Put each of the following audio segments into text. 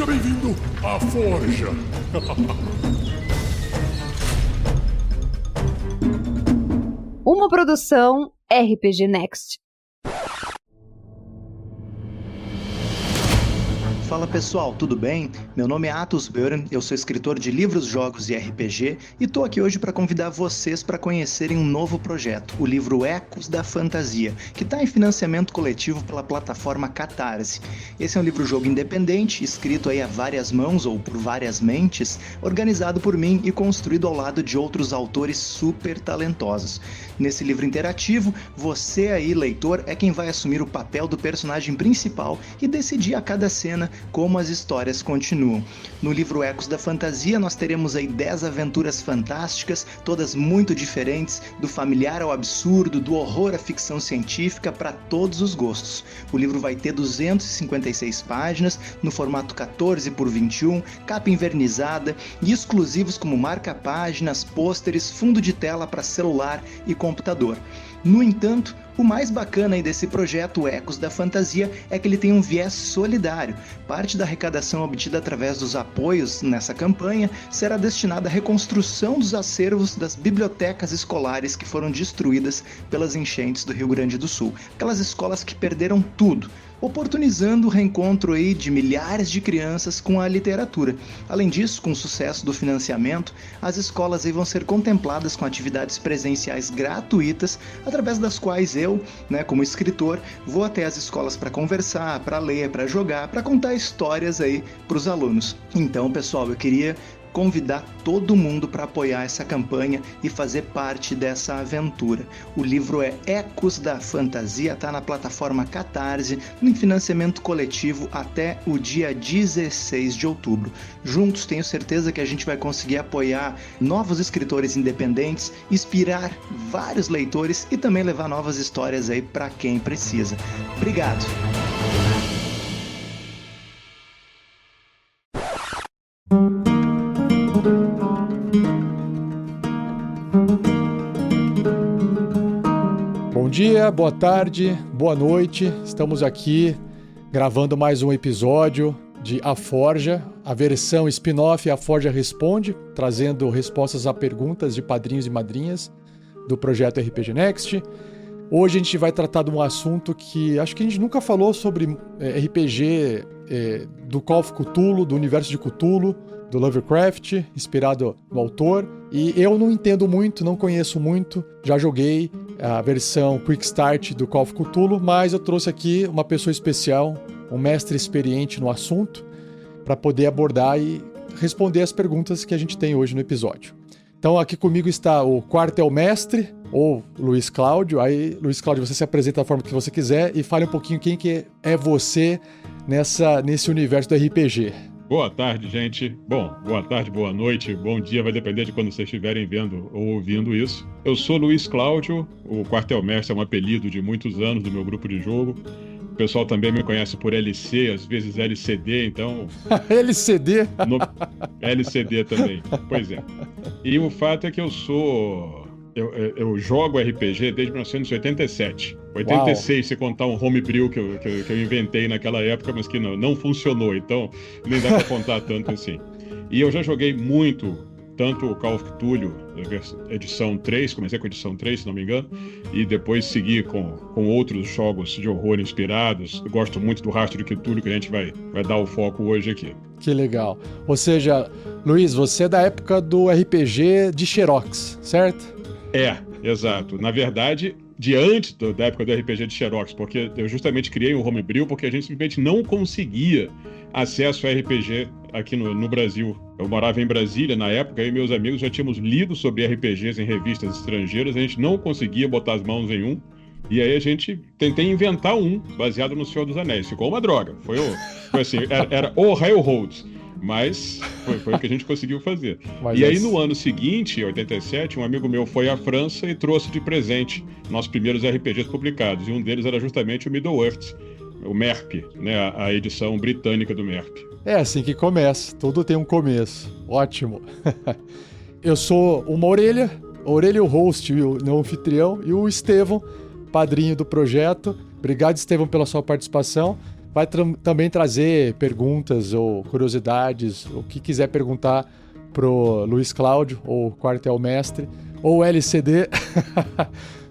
Seja bem-vindo à Forja. Uma produção RPG Next. Fala pessoal, tudo bem? Meu nome é Atos Beuren, eu sou escritor de livros, jogos e RPG e tô aqui hoje para convidar vocês para conhecerem um novo projeto, o livro Ecos da Fantasia, que está em financiamento coletivo pela plataforma Catarse. Esse é um livro-jogo independente, escrito aí a várias mãos ou por várias mentes, organizado por mim e construído ao lado de outros autores super talentosos. Nesse livro interativo, você aí, leitor, é quem vai assumir o papel do personagem principal e decidir a cada cena como as histórias continuam. No livro Ecos da Fantasia, nós teremos aí 10 aventuras fantásticas, todas muito diferentes, do familiar ao absurdo, do horror à ficção científica, para todos os gostos. O livro vai ter 256 páginas, no formato 14 por 21, capa invernizada e exclusivos como marca-páginas, pôsteres, fundo de tela para celular e computador. No entanto, o mais bacana aí desse projeto Ecos da Fantasia é que ele tem um viés solidário. Parte da arrecadação obtida através dos apoios nessa campanha será destinada à reconstrução dos acervos das bibliotecas escolares que foram destruídas pelas enchentes do Rio Grande do Sul. Aquelas escolas que perderam tudo, oportunizando o reencontro aí de milhares de crianças com a literatura. Além disso, com o sucesso do financiamento, as escolas aí vão ser contempladas com atividades presenciais gratuitas, através das quais eu, como escritor, vou até as escolas para conversar, para ler, para jogar, para contar histórias aí para os alunos. Então, pessoal, eu queria convidar todo mundo para apoiar essa campanha e fazer parte dessa aventura. O livro é Ecos da Fantasia, está na plataforma Catarse, em financiamento coletivo até o dia 16 de outubro. Juntos, tenho certeza que a gente vai conseguir apoiar novos escritores independentes, inspirar vários leitores e também levar novas histórias aí para quem precisa. Obrigado! Bom dia, boa tarde, boa noite. Estamos aqui gravando mais um episódio de A Forja, a versão spin-off A Forja Responde, trazendo respostas a perguntas de padrinhos e madrinhas do projeto RPG Next. Hoje a gente vai tratar de um assunto que acho que a gente nunca falou sobre RPG do Call of Cthulhu, do universo de Cthulhu, do Lovecraft, inspirado no autor. E eu não entendo muito, não conheço muito, já joguei a versão Quick Start do Call of Cthulhu, mas eu trouxe aqui uma pessoa especial, um mestre experiente no assunto, para poder abordar e responder as perguntas que a gente tem hoje no episódio. Então aqui comigo está o quartel-mestre, ou Luiz Cláudio. Aí, Luiz Cláudio, você se apresenta da forma que você quiser e fale um pouquinho quem que é você nesse universo do RPG. Boa tarde, gente. Bom, boa tarde, boa noite, bom dia, vai depender de quando vocês estiverem vendo ou ouvindo isso. Eu sou Luiz Cláudio, o quartel-mestre é um apelido de muitos anos do meu grupo de jogo. O pessoal também me conhece por LC, às vezes LCD, então... LCD? LCD também, pois é. E o fato é que eu jogo RPG desde 1987. 86, Uau. Se contar um homebrew que eu inventei naquela época, mas que não funcionou, então nem dá pra contar tanto assim. E eu já joguei muito, tanto o Call of Cthulhu, edição 3, comecei com a edição 3, se não me engano, e depois segui com outros jogos de horror inspirados. Eu gosto muito do Rastro de Cthulhu, que a gente vai dar o foco hoje aqui. Que legal. Ou seja, Luiz, você é da época do RPG de Xerox, certo? Exato. Na verdade, de antes da época do RPG de Xerox, porque eu justamente criei o Homebrew porque a gente simplesmente não conseguia acesso a RPG aqui no Brasil. Eu morava em Brasília na época e meus amigos já tínhamos lido sobre RPGs em revistas estrangeiras, a gente não conseguia botar as mãos em um. E aí a gente tentei inventar um baseado no Senhor dos Anéis. Ficou uma droga. Foi assim, era o Railroads. Mas foi o que a gente conseguiu fazer. E aí no ano seguinte, em 87, um amigo meu foi à França e trouxe de presente nossos primeiros RPGs publicados. E um deles era justamente o Middle-earth, o MERP, né, a edição britânica do MERP. É assim que começa, tudo tem um começo. Ótimo. Eu sou uma Orelha o host, o anfitrião, e o Estevão, padrinho do projeto. Obrigado, Estevão, pela sua participação. vai também trazer perguntas ou curiosidades, o que quiser perguntar pro Luiz Cláudio, ou quartel-mestre, ou LCD,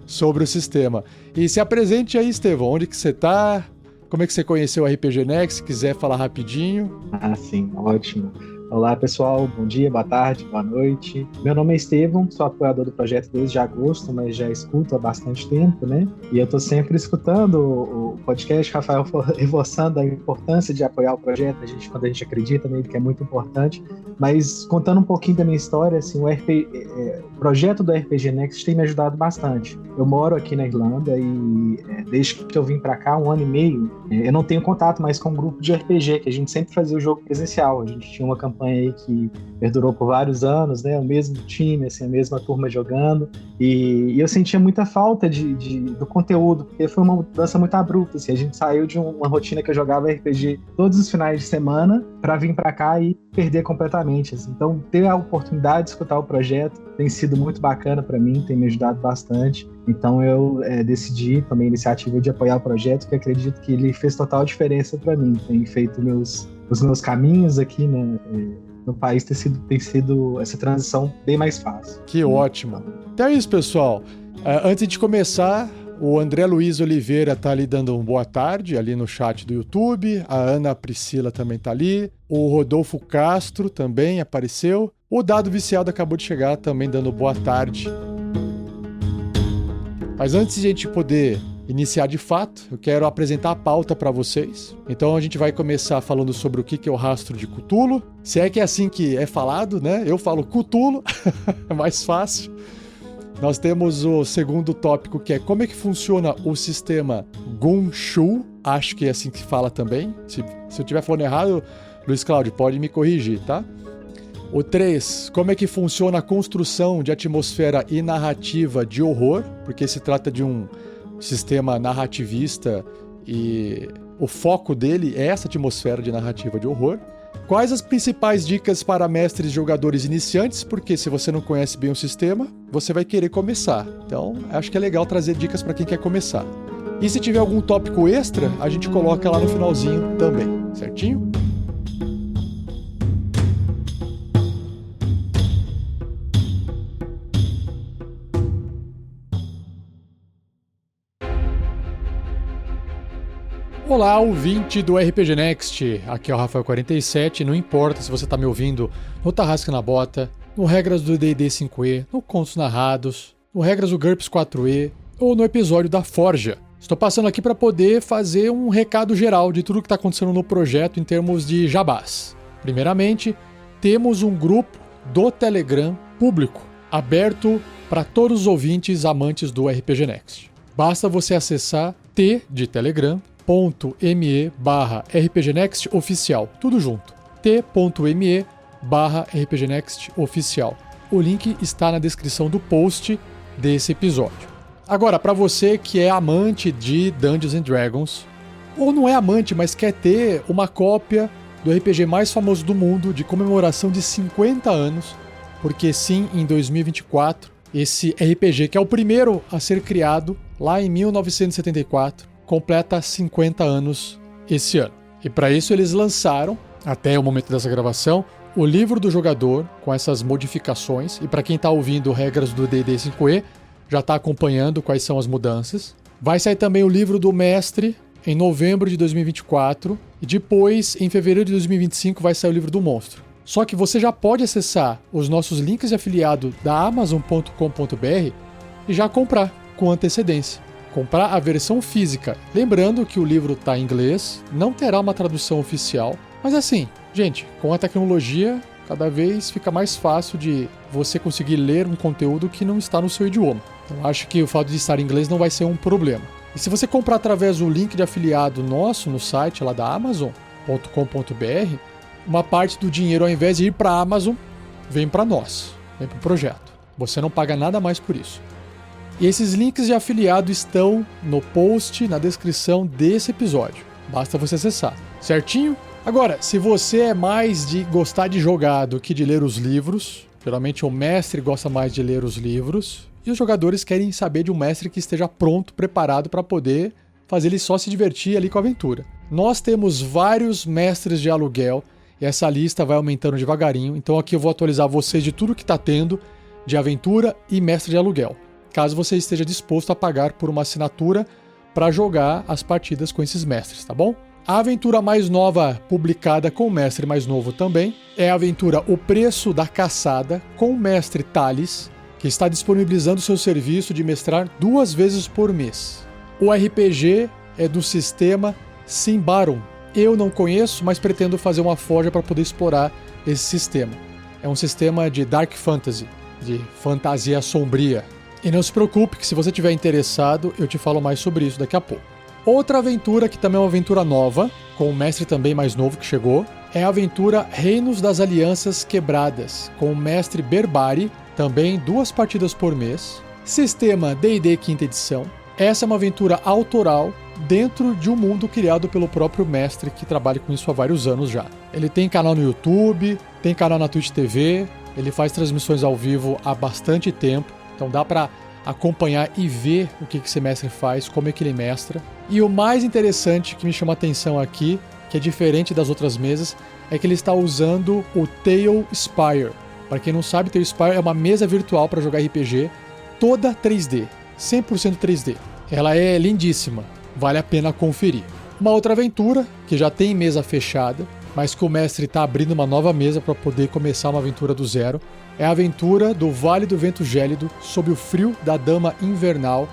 sobre o sistema. E se apresente aí, Estevão, onde que você tá? Como é que você conheceu o RPG Next? Se quiser falar rapidinho. Ah, sim, ótimo. Olá, pessoal. Bom dia, boa tarde, boa noite. Meu nome é Estevão, sou apoiador do projeto desde agosto, mas já escuto há bastante tempo, né? E eu tô sempre escutando o podcast, Rafael reforçando a importância de apoiar o projeto, quando a gente acredita nele, que é muito importante. Mas contando um pouquinho da minha história, assim, o projeto do RPG Next tem me ajudado bastante. Eu moro aqui na Irlanda e desde que eu vim para cá, 1 ano e meio, eu não tenho contato mais com um grupo de RPG, que a gente sempre fazia o jogo presencial. A gente tinha uma campanha aí que perdurou por vários anos, né? O mesmo time, assim, a mesma turma jogando. E eu sentia muita falta do conteúdo, porque foi uma mudança muito abrupta. Assim, a gente saiu de uma rotina que eu jogava RPG todos os finais de semana para vir para cá e perder completamente. Assim. Então, ter a oportunidade de escutar o projeto tem sido muito bacana para mim, tem me ajudado bastante. Então, eu decidi, tomei a iniciativa de apoiar o projeto, que acredito que ele fez total diferença para mim. Tem feito os meus caminhos aqui, né, no país, tem sido essa transição bem mais fácil. Que ótimo. Então é isso, pessoal. Antes de começar, o André Luiz Oliveira tá ali dando uma boa tarde, ali no chat do YouTube. A Ana Priscila também tá ali. O Rodolfo Castro também apareceu. O Dado Viciado acabou de chegar também dando boa tarde. Mas antes de a gente poder iniciar de fato, eu quero apresentar a pauta para vocês. Então a gente vai começar falando sobre o que é o rastro de Cthulhu. Se é que é assim que é falado, né? Eu falo Cthulhu, é mais fácil. Nós temos o segundo tópico, que é como é que funciona o sistema Gumshoe. Acho que é assim que fala também. Se eu estiver falando errado, Luiz Cláudio, pode me corrigir, tá? O 3, como é que funciona a construção de atmosfera e narrativa de horror, porque se trata de um sistema narrativista e o foco dele é essa atmosfera de narrativa de horror. Quais as principais dicas para mestres e jogadores iniciantes? Porque se você não conhece bem o sistema, você vai querer começar. Então, acho que é legal trazer dicas para quem quer começar. E se tiver algum tópico extra, a gente coloca lá no finalzinho também, certinho? Olá, ouvinte do RPG Next, aqui é o Rafael47, não importa se você está me ouvindo no Tarrasque na Bota, no Regras do D&D 5e, no Contos Narrados, no Regras do GURPS 4e ou no episódio da Forja. Estou passando aqui para poder fazer um recado geral de tudo que está acontecendo no projeto em termos de jabás. Primeiramente, temos um grupo do Telegram público, aberto para todos os ouvintes amantes do RPG Next. Basta você acessar T de Telegram, t.me/rpgnextoficial, tudo junto, t.me/rpgnextoficial. O link está na descrição do post desse episódio. Agora, para você que é amante de Dungeons & Dragons, ou não é amante, mas quer ter uma cópia do RPG mais famoso do mundo, de comemoração de 50 anos, porque sim, em 2024, esse RPG, que é o primeiro a ser criado lá em 1974, completa 50 anos esse ano. E para isso eles lançaram, até o momento dessa gravação, o livro do jogador com essas modificações. E para quem está ouvindo Regras do D&D 5e, já está acompanhando quais são as mudanças. Vai sair também o livro do mestre em novembro de 2024. E depois, em fevereiro de 2025, vai sair o livro do monstro. Só que você já pode acessar os nossos links de afiliado da Amazon.com.br e já comprar com antecedência. Comprar a versão física. Lembrando que o livro está em inglês, não terá uma tradução oficial. Mas assim, gente, com a tecnologia, cada vez fica mais fácil de você conseguir ler um conteúdo que não está no seu idioma. Então acho que o fato de estar em inglês não vai ser um problema. E se você comprar através do link de afiliado nosso no site lá da Amazon.com.br, uma parte do dinheiro, ao invés de ir para a Amazon, vem para nós, vem para o projeto. Você não paga nada mais por isso. E esses links de afiliado estão no post, na descrição desse episódio. Basta você acessar, certinho? Agora, se você é mais de gostar de jogar do que de ler os livros, geralmente o mestre gosta mais de ler os livros, e os jogadores querem saber de um mestre que esteja pronto, preparado para poder fazer ele só se divertir ali com a aventura. Nós temos vários mestres de aluguel e essa lista vai aumentando devagarinho. Então aqui eu vou atualizar vocês de tudo que está tendo de aventura e mestre de aluguel, caso você esteja disposto a pagar por uma assinatura para jogar as partidas com esses mestres, tá bom? A aventura mais nova publicada com o mestre mais novo também é a aventura O Preço da Caçada com o mestre Thales, que está disponibilizando seu serviço de mestrar 2 vezes por mês. O RPG é do sistema Symbaroum. Eu não conheço, mas pretendo fazer uma forja para poder explorar esse sistema. É um sistema de Dark Fantasy, de fantasia sombria. E não se preocupe que se você estiver interessado, eu te falo mais sobre isso daqui a pouco. Outra aventura, que também é uma aventura nova, com o mestre também mais novo que chegou, é a aventura Reinos das Alianças Quebradas, com o mestre Berbari, também 2 partidas por mês. Sistema D&D 5ª edição. Essa é uma aventura autoral dentro de um mundo criado pelo próprio mestre, que trabalha com isso há vários anos já. Ele tem canal no YouTube, tem canal na Twitch TV, ele faz transmissões ao vivo há bastante tempo, então dá para acompanhar e ver o que esse mestre faz, como é que ele mestra. E o mais interessante que me chama a atenção aqui, que é diferente das outras mesas, é que ele está usando o Tale Spire. Para quem não sabe, Tale Spire é uma mesa virtual para jogar RPG, toda 3D, 100% 3D. Ela é lindíssima, vale a pena conferir. Uma outra aventura, que já tem mesa fechada, mas que o mestre está abrindo uma nova mesa para poder começar uma aventura do zero, é a aventura do Vale do Vento Gélido sob o frio da Dama Invernal.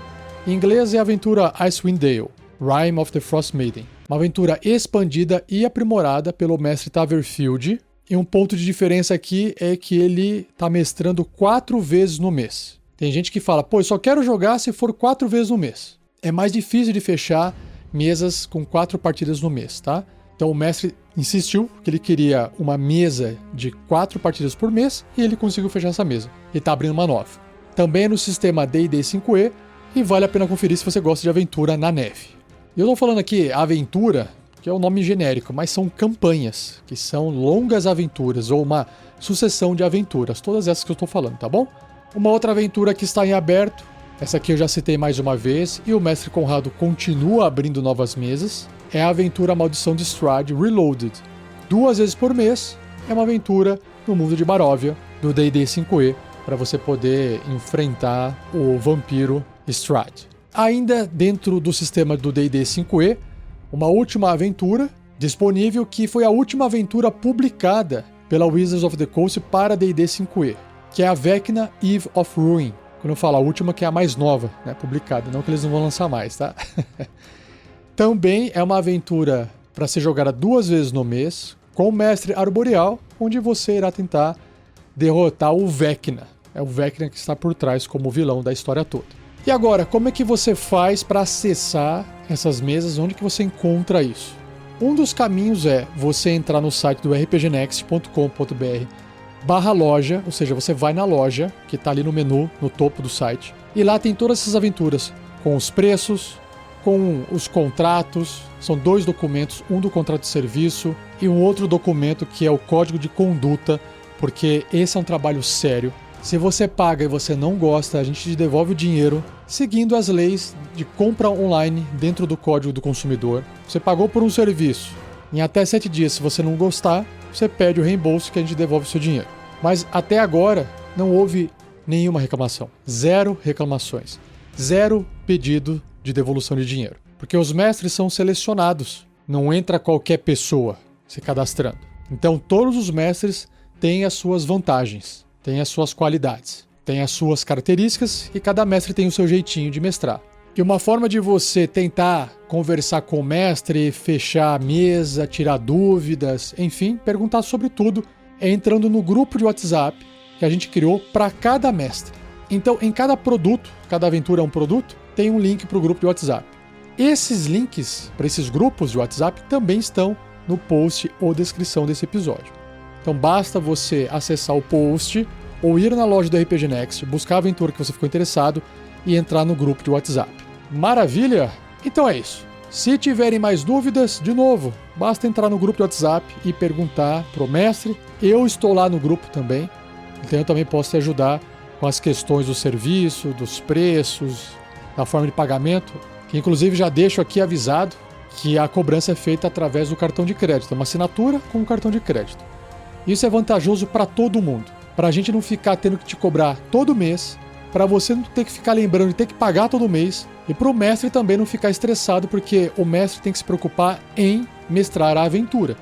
Em inglês é a aventura Icewind Dale, Rime of the Frost Maiden. Uma aventura expandida e aprimorada pelo mestre Taverfield. E um ponto de diferença aqui é que ele está mestrando 4 vezes no mês. Tem gente que fala, pô, eu só quero jogar se for 4 vezes no mês. É mais difícil de fechar mesas com 4 partidas no mês, tá? Então o mestre insistiu que ele queria uma mesa de 4 partidas por mês e ele conseguiu fechar essa mesa. E está abrindo uma nova. Também é no sistema D&D 5e e vale a pena conferir se você gosta de aventura na neve. Eu estou falando aqui aventura, que é o nome genérico, mas são campanhas, que são longas aventuras ou uma sucessão de aventuras. Todas essas que eu estou falando, tá bom? Uma outra aventura que está em aberto, essa aqui eu já citei mais uma vez, e o mestre Conrado continua abrindo novas mesas, é a aventura Maldição de Strahd Reloaded. 2 vezes por mês, é uma aventura no mundo de Baróvia, do D&D 5e, para você poder enfrentar o vampiro Strahd. Ainda dentro do sistema do D&D 5e, uma última aventura disponível, que foi a última aventura publicada pela Wizards of the Coast para D&D 5e, que é a Vecna Eve of Ruin. Quando eu falo a última, que é a mais nova, né, publicada, não que eles não vão lançar mais, tá? Também é uma aventura para ser jogada 2 vezes no mês, com o mestre Arboreal, onde você irá tentar derrotar o Vecna. É o Vecna que está por trás como vilão da história toda. E agora, como é que você faz para acessar essas mesas? Onde que você encontra isso? Um dos caminhos é você entrar no site do rpgnext.com.br/loja, ou seja, você vai na loja, que está ali no menu, no topo do site, e lá tem todas essas aventuras, com os preços, com os contratos. São 2 documentos, um do contrato de serviço e um outro documento que é o código de conduta, porque esse é um trabalho sério. Se você paga e você não gosta, a gente te devolve o dinheiro seguindo as leis de compra online dentro do Código do Consumidor. Você pagou por um serviço, em até 7 dias, se você não gostar, você pede o reembolso que a gente devolve o seu dinheiro. Mas até agora não houve nenhuma reclamação. 0 reclamações. 0 pedido de devolução de dinheiro. Porque os mestres são selecionados. Não entra qualquer pessoa se cadastrando. Então todos os mestres têm as suas vantagens, têm as suas qualidades, têm as suas características e cada mestre tem o seu jeitinho de mestrar. E uma forma de você tentar conversar com o mestre, fechar a mesa, tirar dúvidas, enfim, perguntar sobre tudo, é entrando no grupo de WhatsApp que a gente criou para cada mestre. Então, em cada produto, cada aventura é um produto, tem um link para o grupo de WhatsApp. Esses links para esses grupos de WhatsApp também estão no post ou descrição desse episódio. Então basta você acessar o post ou ir na loja do RPG Next, buscar a aventura que você ficou interessado e entrar no grupo de WhatsApp. Maravilha? Então é isso. Se tiverem mais dúvidas, de novo, basta entrar no grupo de WhatsApp e perguntar pro mestre. Eu estou lá no grupo também, então eu também posso te ajudar com as questões do serviço, dos preços, da forma de pagamento, que inclusive já deixo aqui avisado, que a cobrança é feita através do cartão de crédito, uma assinatura com o cartão de crédito. Isso é vantajoso para todo mundo, para a gente não ficar tendo que te cobrar todo mês, para você não ter que ficar lembrando de ter que pagar todo mês, e para o mestre também não ficar estressado, porque o mestre tem que se preocupar em mestrar a aventura,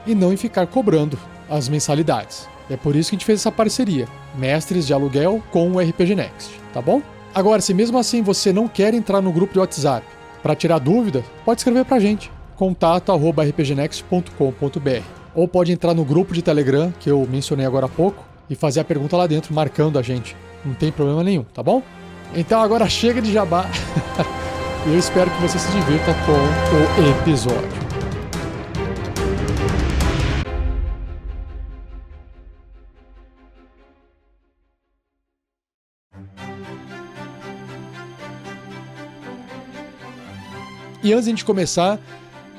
e não em ficar cobrando as mensalidades. É por isso que a gente fez essa parceria, mestres de aluguel com o RPG Next, tá bom? Agora, se mesmo assim você não quer entrar no grupo de WhatsApp para tirar dúvida, pode escrever pra gente, contato@rpgnext.com.br, ou pode entrar no grupo de Telegram, que eu mencionei agora há pouco, e fazer a pergunta lá dentro, marcando a gente. Não tem problema nenhum, tá bom? Então agora chega de jabá. E eu espero que você se divirta com o episódio. E antes de a gente começar,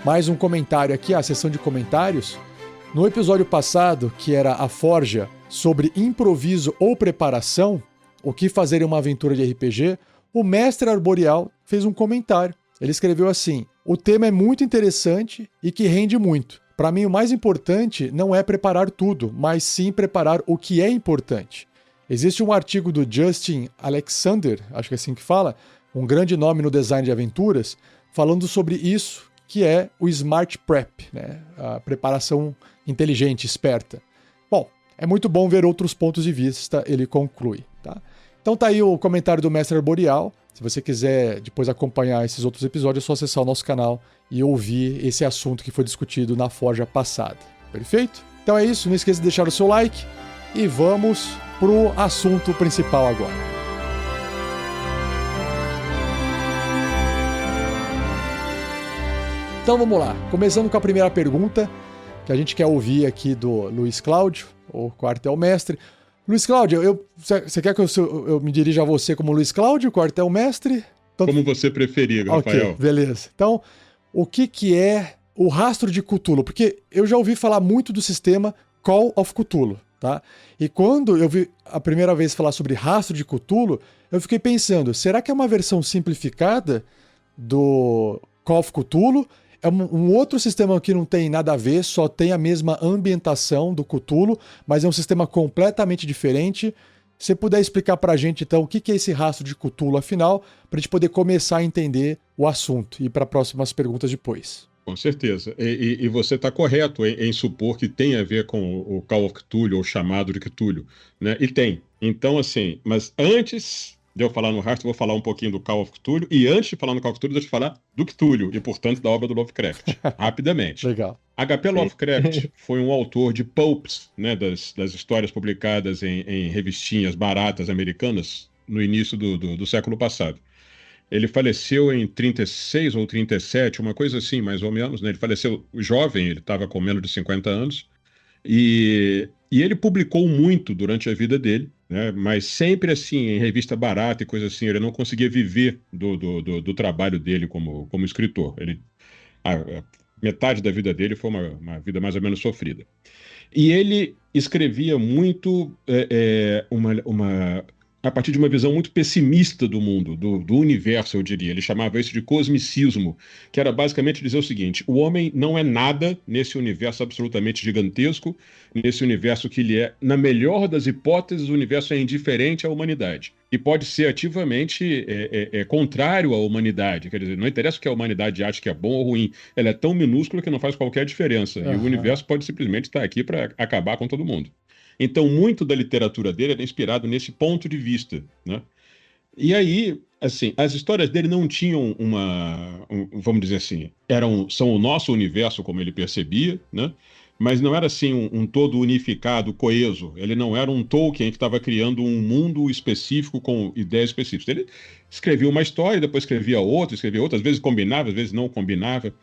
mais um comentário aqui, a sessão de comentários. No episódio passado, que era a Forja, sobre improviso ou preparação, o que fazer em uma aventura de RPG, o mestre Arboreal fez um comentário. Ele escreveu assim: o tema é muito interessante e que rende muito. Para mim, o mais importante não é preparar tudo, mas sim preparar o que é importante. Existe um artigo do Justin Alexander, acho que é assim que fala, um grande nome no design de aventuras, falando sobre isso, que é o Smart Prep, né? A preparação inteligente, esperta. Bom, é muito bom ver outros pontos de vista, ele conclui. Tá? Então tá aí o comentário do Mestre Arboreal. Se você quiser depois acompanhar esses outros episódios, é só acessar o nosso canal e ouvir esse assunto que foi discutido na Forja passada. Perfeito? Então é isso, não esqueça de deixar o seu like e vamos pro assunto principal agora. Então vamos lá, começando com a primeira pergunta, que a gente quer ouvir aqui do Luiz Cláudio, o quartel-mestre. Luiz Cláudio, você quer que eu me dirija a você como Luiz Cláudio, quartel-mestre? Como você preferir, Rafael. Ok, beleza. Então, o que é o rastro de Cthulhu? Porque eu já ouvi falar muito do sistema Call of Cthulhu, tá? E quando eu vi a primeira vez falar sobre rastro de Cthulhu, eu fiquei pensando, será que é uma versão simplificada do Call of Cthulhu? É um outro sistema que não tem nada a ver, só tem a mesma ambientação do Cthulhu, mas é um sistema completamente diferente. Se você puder explicar pra gente, então, o que é esse rastro de Cthulhu, afinal, pra gente poder começar a entender o assunto e ir para próximas perguntas depois. Com certeza. E você está correto em supor que tem a ver com o Call of Cthulhu, ou chamado de Cthulhu, né? E tem. Então, assim, mas antes de eu falar no rastro, eu vou falar um pouquinho do Call of Cthulhu, e antes de falar no Call of Cthulhu, deixa eu falar do Cthulhu, e portanto da obra do Lovecraft, rapidamente. Legal. H.P. Lovecraft foi um autor de pulps, né, das histórias publicadas em revistinhas baratas americanas no início do século passado. Ele faleceu em 36 ou 37, uma coisa assim, mais ou menos, né? Ele faleceu jovem, ele estava com menos de 50 anos, e ele publicou muito durante a vida dele, né? Mas sempre assim, em revista barata e coisa assim, ele não conseguia viver do trabalho dele como escritor. A metade da vida dele foi uma vida mais ou menos sofrida. E ele escrevia muito a partir de uma visão muito pessimista do mundo, do universo, eu diria. Ele chamava isso de cosmicismo, que era basicamente dizer o seguinte: o homem não é nada nesse universo absolutamente gigantesco, nesse universo que ele é, na melhor das hipóteses, o universo é indiferente à humanidade. E pode ser ativamente contrário à humanidade. Quer dizer, não interessa o que a humanidade acha que é bom ou ruim, ela é tão minúscula que não faz qualquer diferença. E o universo pode simplesmente estar aqui para acabar com todo mundo. Então, muito da literatura dele era inspirado nesse ponto de vista, né? E aí, assim, as histórias dele não tinham vamos dizer assim, são o nosso universo como ele percebia, né? Mas não era assim um todo unificado, coeso. Ele não era um Tolkien que estava criando um mundo específico com ideias específicas. Ele escrevia uma história, depois escrevia outra, às vezes combinava, às vezes não combinava.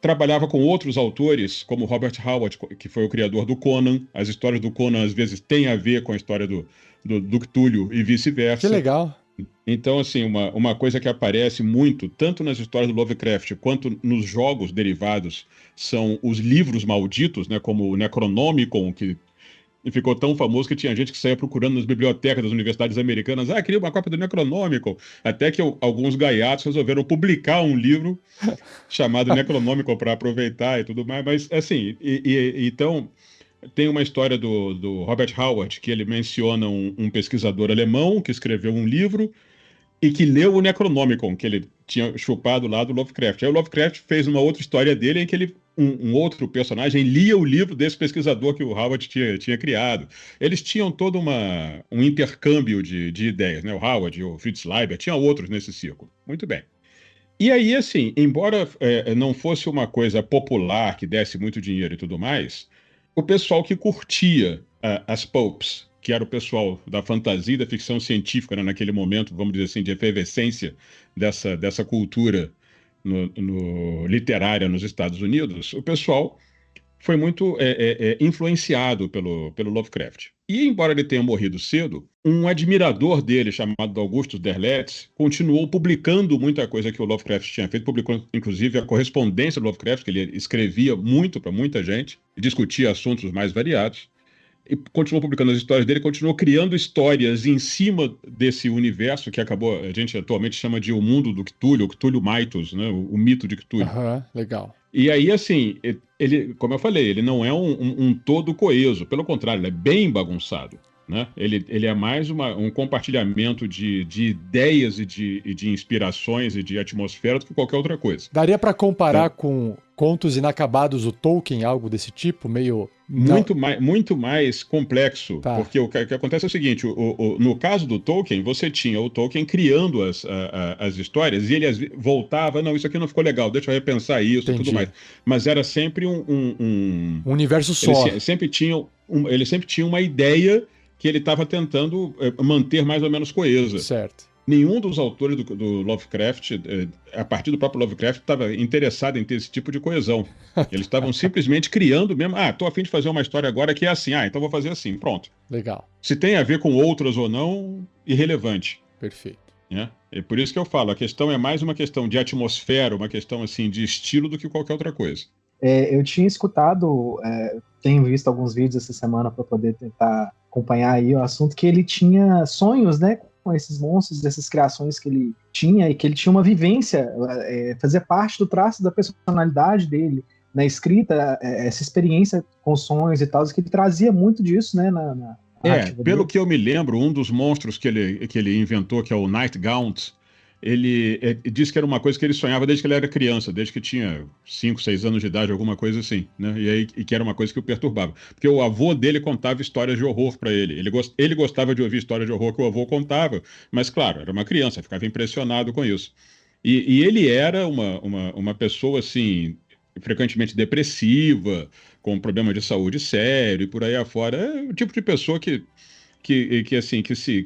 Trabalhava com outros autores, como Robert Howard, que foi o criador do Conan. As histórias do Conan, às vezes, têm a ver com a história do Cthulhu e vice-versa. Que legal. Então, assim, uma coisa que aparece muito, tanto nas histórias do Lovecraft, quanto nos jogos derivados, são os livros malditos, né, como o Necronomicon, que E ficou tão famoso que tinha gente que saía procurando nas bibliotecas das universidades americanas. Ah, queria uma cópia do Necronomicon. Até que alguns gaiatos resolveram publicar um livro chamado Necronomicon para aproveitar e tudo mais. Mas, assim, então, tem uma história do Robert Howard, que ele menciona um pesquisador alemão que escreveu um livro e que leu o Necronomicon, que ele tinha chupado lá do Lovecraft. Aí o Lovecraft fez uma outra história dele em que um outro personagem lia o livro desse pesquisador que o Howard tinha criado. Eles tinham todo um intercâmbio de ideias, né? O Howard, o Fritz Leiber, tinha outros nesse círculo. Muito bem. E aí, assim, embora não fosse uma coisa popular, que desse muito dinheiro e tudo mais, o pessoal que curtia as pulps, que era o pessoal da fantasia e da ficção científica, né, naquele momento, vamos dizer assim, de efervescência dessa cultura literária nos Estados Unidos, o pessoal foi muito influenciado pelo Lovecraft. E, embora ele tenha morrido cedo, um admirador dele, chamado Augustus Derleth, continuou publicando muita coisa que o Lovecraft tinha feito, publicou, inclusive, a correspondência do Lovecraft, que ele escrevia muito para muita gente, discutia assuntos mais variados, e continuou publicando as histórias dele, continuou criando histórias em cima desse universo que a gente atualmente chama de o mundo do Cthulhu, o Cthulhu Mythos, né? O mito de Cthulhu. Legal. E aí, assim, ele, como eu falei, ele não é um todo coeso, pelo contrário, ele é bem bagunçado, né? Ele é mais um compartilhamento de ideias e de inspirações e de atmosfera do que qualquer outra coisa. Daria para comparar com Contos Inacabados do Tolkien, algo desse tipo, meio... Muito mais complexo, porque o que acontece é o seguinte, no caso do Tolkien, você tinha o Tolkien criando as histórias e ele voltava, não, isso aqui não ficou legal, deixa eu repensar isso e tudo mais. Mas era sempre um universo só. Ele sempre tinha uma ideia que ele estava tentando manter mais ou menos coesa. Certo. Nenhum dos autores do Lovecraft, a partir do próprio Lovecraft, estava interessado em ter esse tipo de coesão. Eles estavam simplesmente criando mesmo. Estou a fim de fazer uma história agora que é assim. Então vou fazer assim. Pronto. Legal. Se tem a ver com outras ou não, irrelevante. Perfeito. É por isso que eu falo, a questão é mais uma questão de atmosfera, uma questão assim de estilo do que qualquer outra coisa. Eu tinha escutado, tenho visto alguns vídeos essa semana para poder tentar acompanhar aí o assunto, que ele tinha sonhos, né, com esses monstros, essas criações que ele tinha, e que ele tinha uma vivência, fazia parte do traço da personalidade dele, na escrita, essa experiência com sonhos e tal, que ele trazia muito disso, né, na arte pelo dele. que eu me lembro, um dos monstros que ele inventou, que é o Night Gaunt, ele disse que era uma coisa que ele sonhava desde que ele era criança, desde que tinha 5, 6 anos de idade, alguma coisa assim, né? E que era uma coisa que o perturbava. Porque o avô dele contava histórias de horror para ele. Ele gostava de ouvir histórias de horror que o avô contava, mas, claro, era uma criança, ficava impressionado com isso. E ele era uma pessoa, assim, frequentemente depressiva, com problema de saúde sério e por aí afora. É o tipo de pessoa que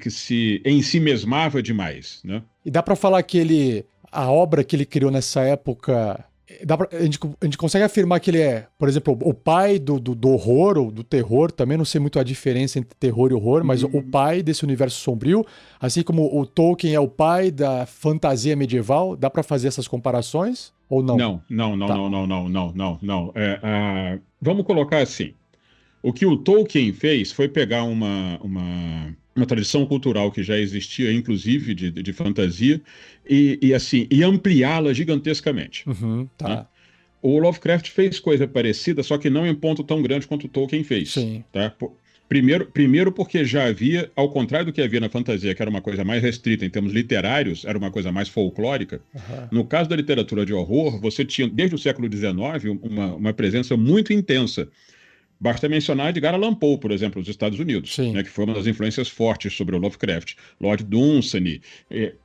se ensimesmava demais, né? E dá pra falar que a obra que ele criou nessa época, a gente consegue afirmar que ele é, por exemplo, o pai do horror ou do terror, também não sei muito a diferença entre terror e horror, mas o pai desse universo sombrio, assim como o Tolkien é o pai da fantasia medieval, dá pra fazer essas comparações ou não? Não. Vamos colocar assim. O que o Tolkien fez foi pegar uma tradição cultural que já existia, inclusive de fantasia, e ampliá-la gigantescamente. Né? O Lovecraft fez coisa parecida, só que não em ponto tão grande quanto o Tolkien fez. Sim. Tá? Primeiro porque já havia, ao contrário do que havia na fantasia, que era uma coisa mais restrita em termos literários, era uma coisa mais folclórica. No caso da literatura de horror, você tinha, desde o século XIX, uma presença muito intensa. Basta mencionar Edgar Allan Poe, por exemplo, dos Estados Unidos, né, que foi uma das influências fortes sobre o Lovecraft. Lord Dunsany.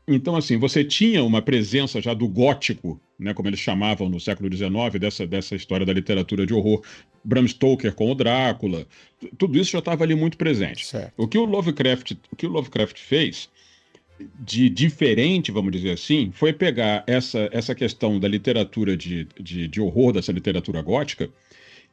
Então, assim, você tinha uma presença já do gótico, né, como eles chamavam no século XIX, dessa história da literatura de horror. Bram Stoker com o Drácula. Tudo isso já estava ali muito presente. Certo. O que o Lovecraft fez de diferente, vamos dizer assim, foi pegar essa questão da literatura de horror, dessa literatura gótica,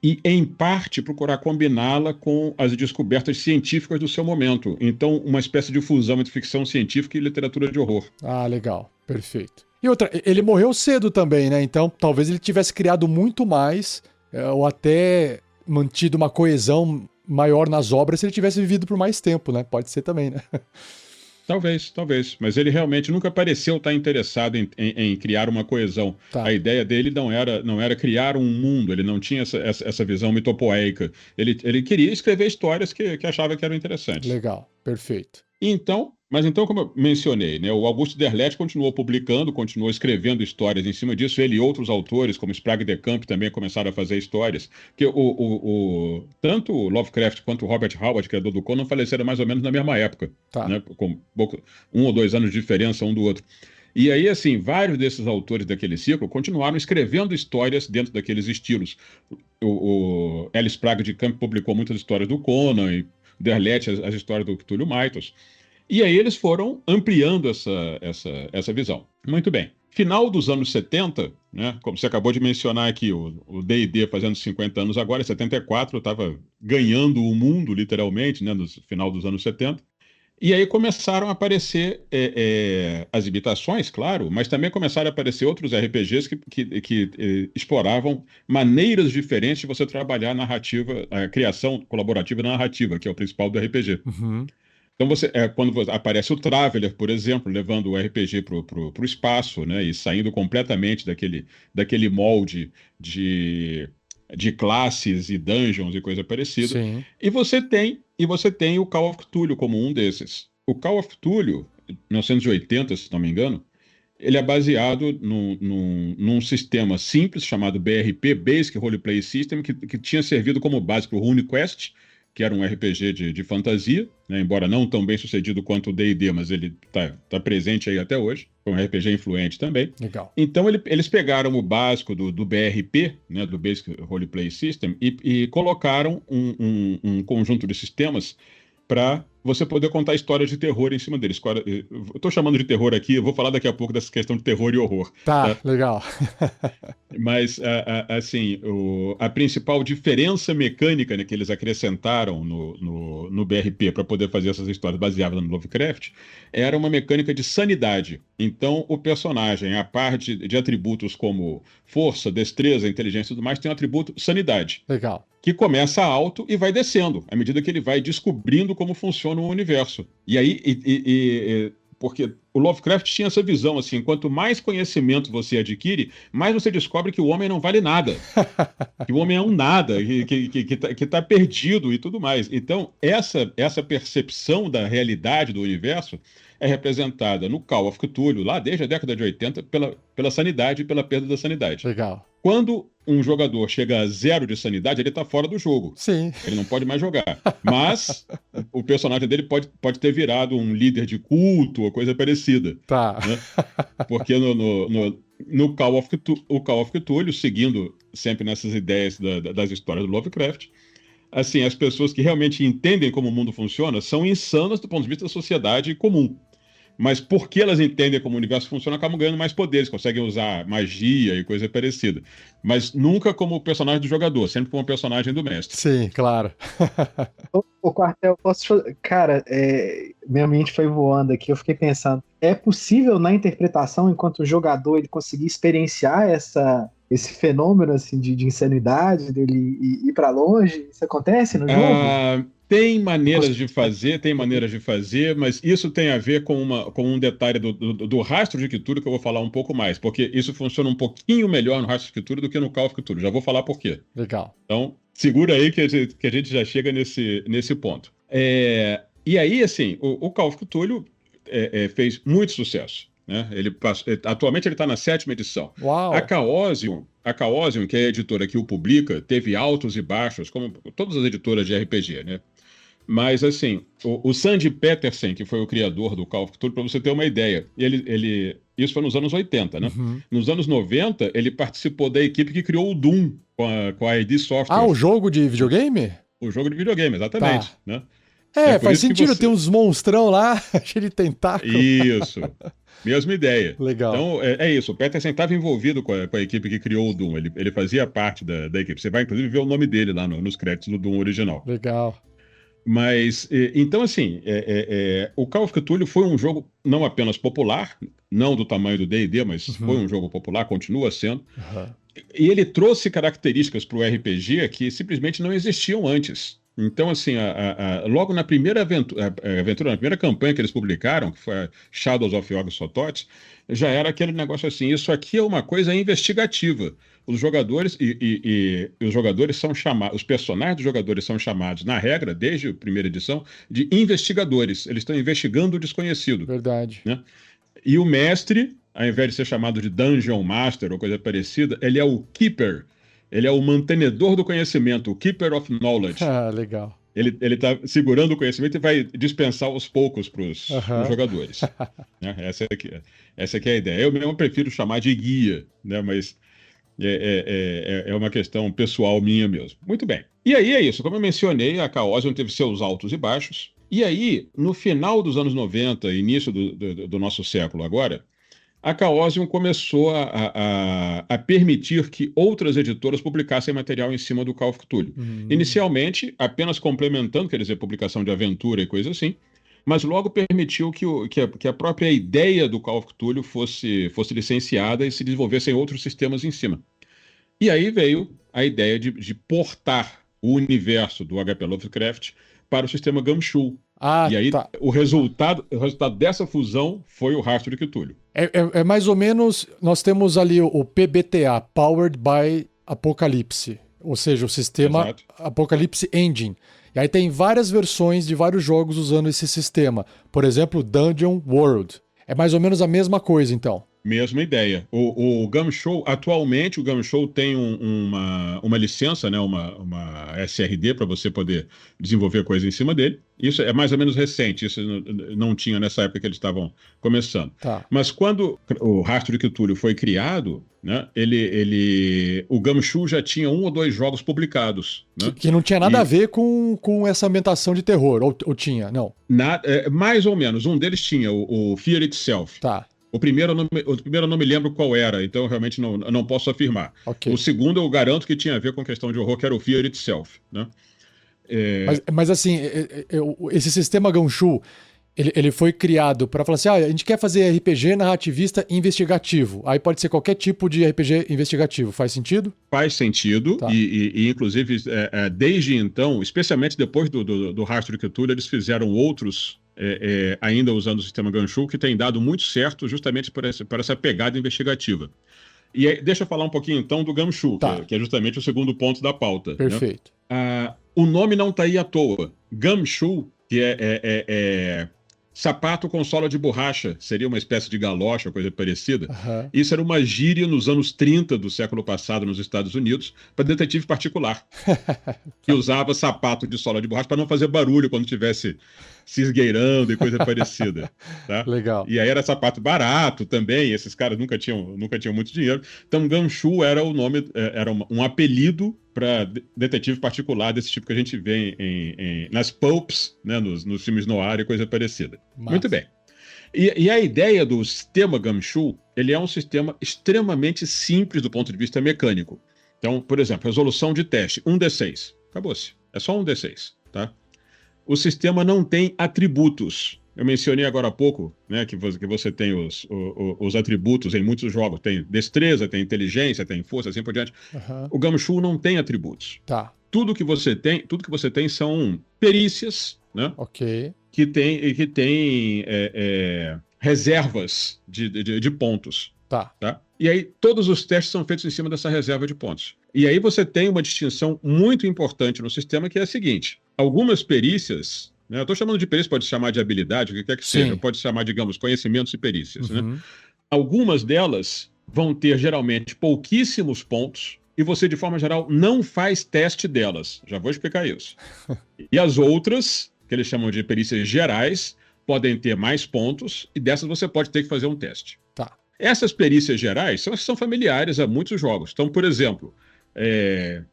e, em parte, procurar combiná-la com as descobertas científicas do seu momento. Então, uma espécie de fusão entre ficção científica e literatura de horror. Ah, legal. Perfeito. E outra, ele morreu cedo também, né? Então, talvez ele tivesse criado muito mais, ou até mantido uma coesão maior nas obras se ele tivesse vivido por mais tempo, né? Pode ser também, né? Talvez. Mas ele realmente nunca pareceu estar interessado em criar uma coesão. Tá. A ideia dele não era criar um mundo, ele não tinha essa visão mitopoéica. Ele queria escrever histórias que achava que eram interessantes. Legal, perfeito. Mas então, como eu mencionei, né, o Augusto Derleth continuou publicando, continuou escrevendo histórias em cima disso. Ele e outros autores, como Sprague de Camp, também começaram a fazer histórias. Que tanto o Lovecraft quanto o Robert Howard, criador do Conan, faleceram mais ou menos na mesma época, Tá. né, com 1 ou 2 anos de diferença um do outro. E aí, assim, vários desses autores daquele ciclo continuaram escrevendo histórias dentro daqueles estilos. O L. Sprague de Camp publicou muitas histórias do Conan, e Derleth as histórias do Cthulhu Mythos. E aí eles foram ampliando essa visão. Muito bem. Final dos anos 70, né, como você acabou de mencionar aqui, o D&D fazendo 50 anos agora, em 74, estava ganhando o mundo, literalmente, né, no final dos anos 70. E aí começaram a aparecer as imitações, claro, mas também começaram a aparecer outros RPGs que exploravam maneiras diferentes de você trabalhar a narrativa, a criação colaborativa da narrativa, que é o principal do RPG. Uhum. Então, quando aparece o Traveler, por exemplo, levando o RPG para o espaço, né, e saindo completamente daquele molde de classes e dungeons e coisa parecida. Sim. E você tem o Call of Cthulhu como um desses. O Call of Cthulhu, 1980, se não me engano, ele é baseado num sistema simples chamado BRP, Basic Roleplay System, que tinha servido como base para o RuneQuest, que era um RPG de fantasia, né, embora não tão bem sucedido quanto o D&D, mas ele tá presente aí até hoje. Foi um RPG influente também. Legal. Então eles pegaram o básico do BRP, né, do Basic Roleplay System, e colocaram um conjunto de sistemas para você poder contar histórias de terror em cima deles. Eu estou chamando de terror aqui, eu vou falar daqui a pouco dessa questão de terror e horror. Tá, legal. Mas, assim, a principal diferença mecânica, né, que eles acrescentaram no BRP para poder fazer essas histórias baseadas no Lovecraft era uma mecânica de sanidade. Então, o personagem, a parte de atributos como força, destreza, inteligência e tudo mais, tem o atributo sanidade. Legal. Que começa alto e vai descendo, à medida que ele vai descobrindo como funciona o universo. E aí, porque o Lovecraft tinha essa visão, assim, quanto mais conhecimento você adquire, mais você descobre que o homem não vale nada. Que o homem é um nada, que tá perdido e tudo mais. Então, essa percepção da realidade do universo é representada no Call of Cthulhu, lá desde a década de 80, pela sanidade e pela perda da sanidade. Legal. Quando um jogador chega a 0 de sanidade, ele está fora do jogo. Sim. Ele não pode mais jogar. Mas o personagem dele pode ter virado um líder de culto ou coisa parecida. Tá. Né? Porque no Call of Cthulhu, seguindo sempre nessas ideias das histórias do Lovecraft, assim, as pessoas que realmente entendem como o mundo funciona são insanas do ponto de vista da sociedade comum. Mas porque elas entendem como o universo funciona, acabam ganhando mais poderes, conseguem usar magia e coisa parecida. Mas nunca como o personagem do jogador, sempre como o personagem do mestre. Sim, claro. O Quartel, cara, minha mente foi voando aqui, eu fiquei pensando, é possível na interpretação, enquanto jogador, ele conseguir experienciar esse fenômeno assim, de insanidade, dele ir para longe? Isso acontece no jogo? Tem maneiras de fazer, mas isso tem a ver com um detalhe do rastro de Cthulhu que eu vou falar um pouco mais, porque isso funciona um pouquinho melhor no rastro de Cthulhu do que no Call of Cthulhu. Já vou falar por quê. Legal. Então, segura aí que a gente já chega nesse ponto. E aí, assim, o Call of Cthulhu fez muito sucesso. Né? Atualmente ele está na 7ª edição. Uau. A Chaosium, que é a editora que o publica, teve altos e baixos, como todas as editoras de RPG, né? Mas, assim, o Sandy Petersen, que foi o criador do Call of Cthulhu, para você ter uma ideia, isso foi nos anos 80, né? Uhum. Nos anos 90, ele participou da equipe que criou o Doom com a ID Software. Ah, o jogo de videogame? O jogo de videogame, exatamente. Tá. Né? Faz sentido, tem uns monstrão lá, cheio de tentáculo. Isso. Mesma ideia. Legal. Então, é isso. O Petersen estava envolvido com a equipe que criou o Doom. Ele fazia parte da equipe. Você vai, inclusive, ver o nome dele lá nos créditos do Doom original. Legal. Mas, então, assim, o Call of Cthulhu foi um jogo não apenas popular, não do tamanho do D&D, mas foi um jogo popular, continua sendo. Uhum. E ele trouxe características para o RPG que simplesmente não existiam antes. Então, assim, logo na primeira aventura, na primeira campanha que eles publicaram, que foi a Shadows of Yog-Sothoth, já era aquele negócio assim, isso aqui é uma coisa investigativa. Os jogadores e os jogadores são chamados, os personagens dos jogadores são chamados, na regra, desde a primeira edição, de investigadores. Eles estão investigando o desconhecido. Verdade. Né? E o mestre, ao invés de ser chamado de Dungeon Master ou coisa parecida, ele é o Keeper. Ele é o mantenedor do conhecimento, o Keeper of Knowledge. Ah, legal. Ele está segurando o conhecimento e vai dispensar aos poucos para os jogadores. Né? Essa aqui é a ideia. Eu mesmo prefiro chamar de guia, né? Mas é uma questão pessoal minha mesmo. Muito bem. E aí é isso. Como eu mencionei, a Chaosium teve seus altos e baixos. E aí, no final dos anos 90, início do nosso século agora, a Chaosium começou a permitir que outras editoras publicassem material em cima do Call of Cthulhu. Inicialmente, apenas complementando, quer dizer, publicação de aventura e coisa assim, mas logo permitiu que a própria ideia do Call of Cthulhu fosse licenciada e se desenvolvessem outros sistemas em cima. E aí veio a ideia de portar o universo do HP Lovecraft para o sistema Gumshoe. E aí, tá. o resultado dessa fusão foi o Rastro de Cthulhu. É mais ou menos, nós temos ali o PBTA, Powered by Apocalypse, ou seja, o sistema Exato. Apocalypse Engine. E aí tem várias versões de vários jogos usando esse sistema. Por exemplo, Dungeon World. É mais ou menos a mesma coisa, então. Mesma ideia. O Gumshoe, atualmente, o Gumshoe tem uma licença, né, uma SRD para você poder desenvolver coisa em cima dele. Isso é mais ou menos recente, isso não tinha nessa época que eles estavam começando. Tá. Mas quando o Rastro de Cthulhu foi criado, né, o Gumshoe já tinha 1 ou 2 jogos publicados. Né? Que não tinha nada a ver com essa ambientação de terror, ou tinha? Não. Mais ou menos. Um deles tinha o Fear Itself. Tá. O primeiro eu não me lembro qual era, então eu realmente não posso afirmar. Okay. O segundo eu garanto que tinha a ver com questão de horror, que era o Fear Itself. Né? Mas assim, esse sistema Gumshoe, ele foi criado para falar assim, a gente quer fazer RPG narrativista investigativo. Aí pode ser qualquer tipo de RPG investigativo. Faz sentido? Faz sentido, tá. e inclusive desde então, especialmente depois do Rastro de Cthulhu, eles fizeram outros ainda usando o sistema Gumshoe, que tem dado muito certo justamente por essa pegada investigativa. E aí, deixa eu falar um pouquinho então do Gumshoe, tá. que é justamente o segundo ponto da pauta. Perfeito. Né? O nome não está aí à toa. Gumshoe, que é sapato com sola de borracha, seria uma espécie de galocha, coisa parecida. Isso era uma gíria nos anos 30 do século passado nos Estados Unidos para detetive particular, que usava sapato de sola de borracha para não fazer barulho quando estivesse se esgueirando e coisa parecida. Tá? Legal. E aí era sapato barato também, esses caras nunca tinham muito dinheiro. Então Gumshoe era o nome, era um apelido para detetive particular desse tipo que a gente vê nas pulps, né, nos filmes noir e coisa parecida. Massa. Muito bem. E a ideia do sistema Gumshoe, ele é um sistema extremamente simples do ponto de vista mecânico. Então, por exemplo, resolução de teste, 1d6. Acabou-se. É só 1d6, tá? O sistema não tem atributos. Eu mencionei agora há pouco, né, que você tem os atributos em muitos jogos. Tem destreza, tem inteligência, tem força, assim por diante. O Gumshoe não tem atributos. Tá. Tudo que você tem são perícias, né? Ok. Que tem reservas de pontos. Tá. E aí todos os testes são feitos em cima dessa reserva de pontos. E aí você tem uma distinção muito importante no sistema, que é a seguinte. Algumas perícias, né, eu estou chamando de perícia, pode chamar de habilidade, o que quer que seja, pode chamar, digamos, conhecimentos e perícias. Né? Algumas delas vão ter, geralmente, pouquíssimos pontos, e você, de forma geral, não faz teste delas. Já vou explicar isso. E as outras, que eles chamam de perícias gerais, podem ter mais pontos, e dessas você pode ter que fazer um teste. Tá. Essas perícias gerais são familiares a muitos jogos. Então, por exemplo,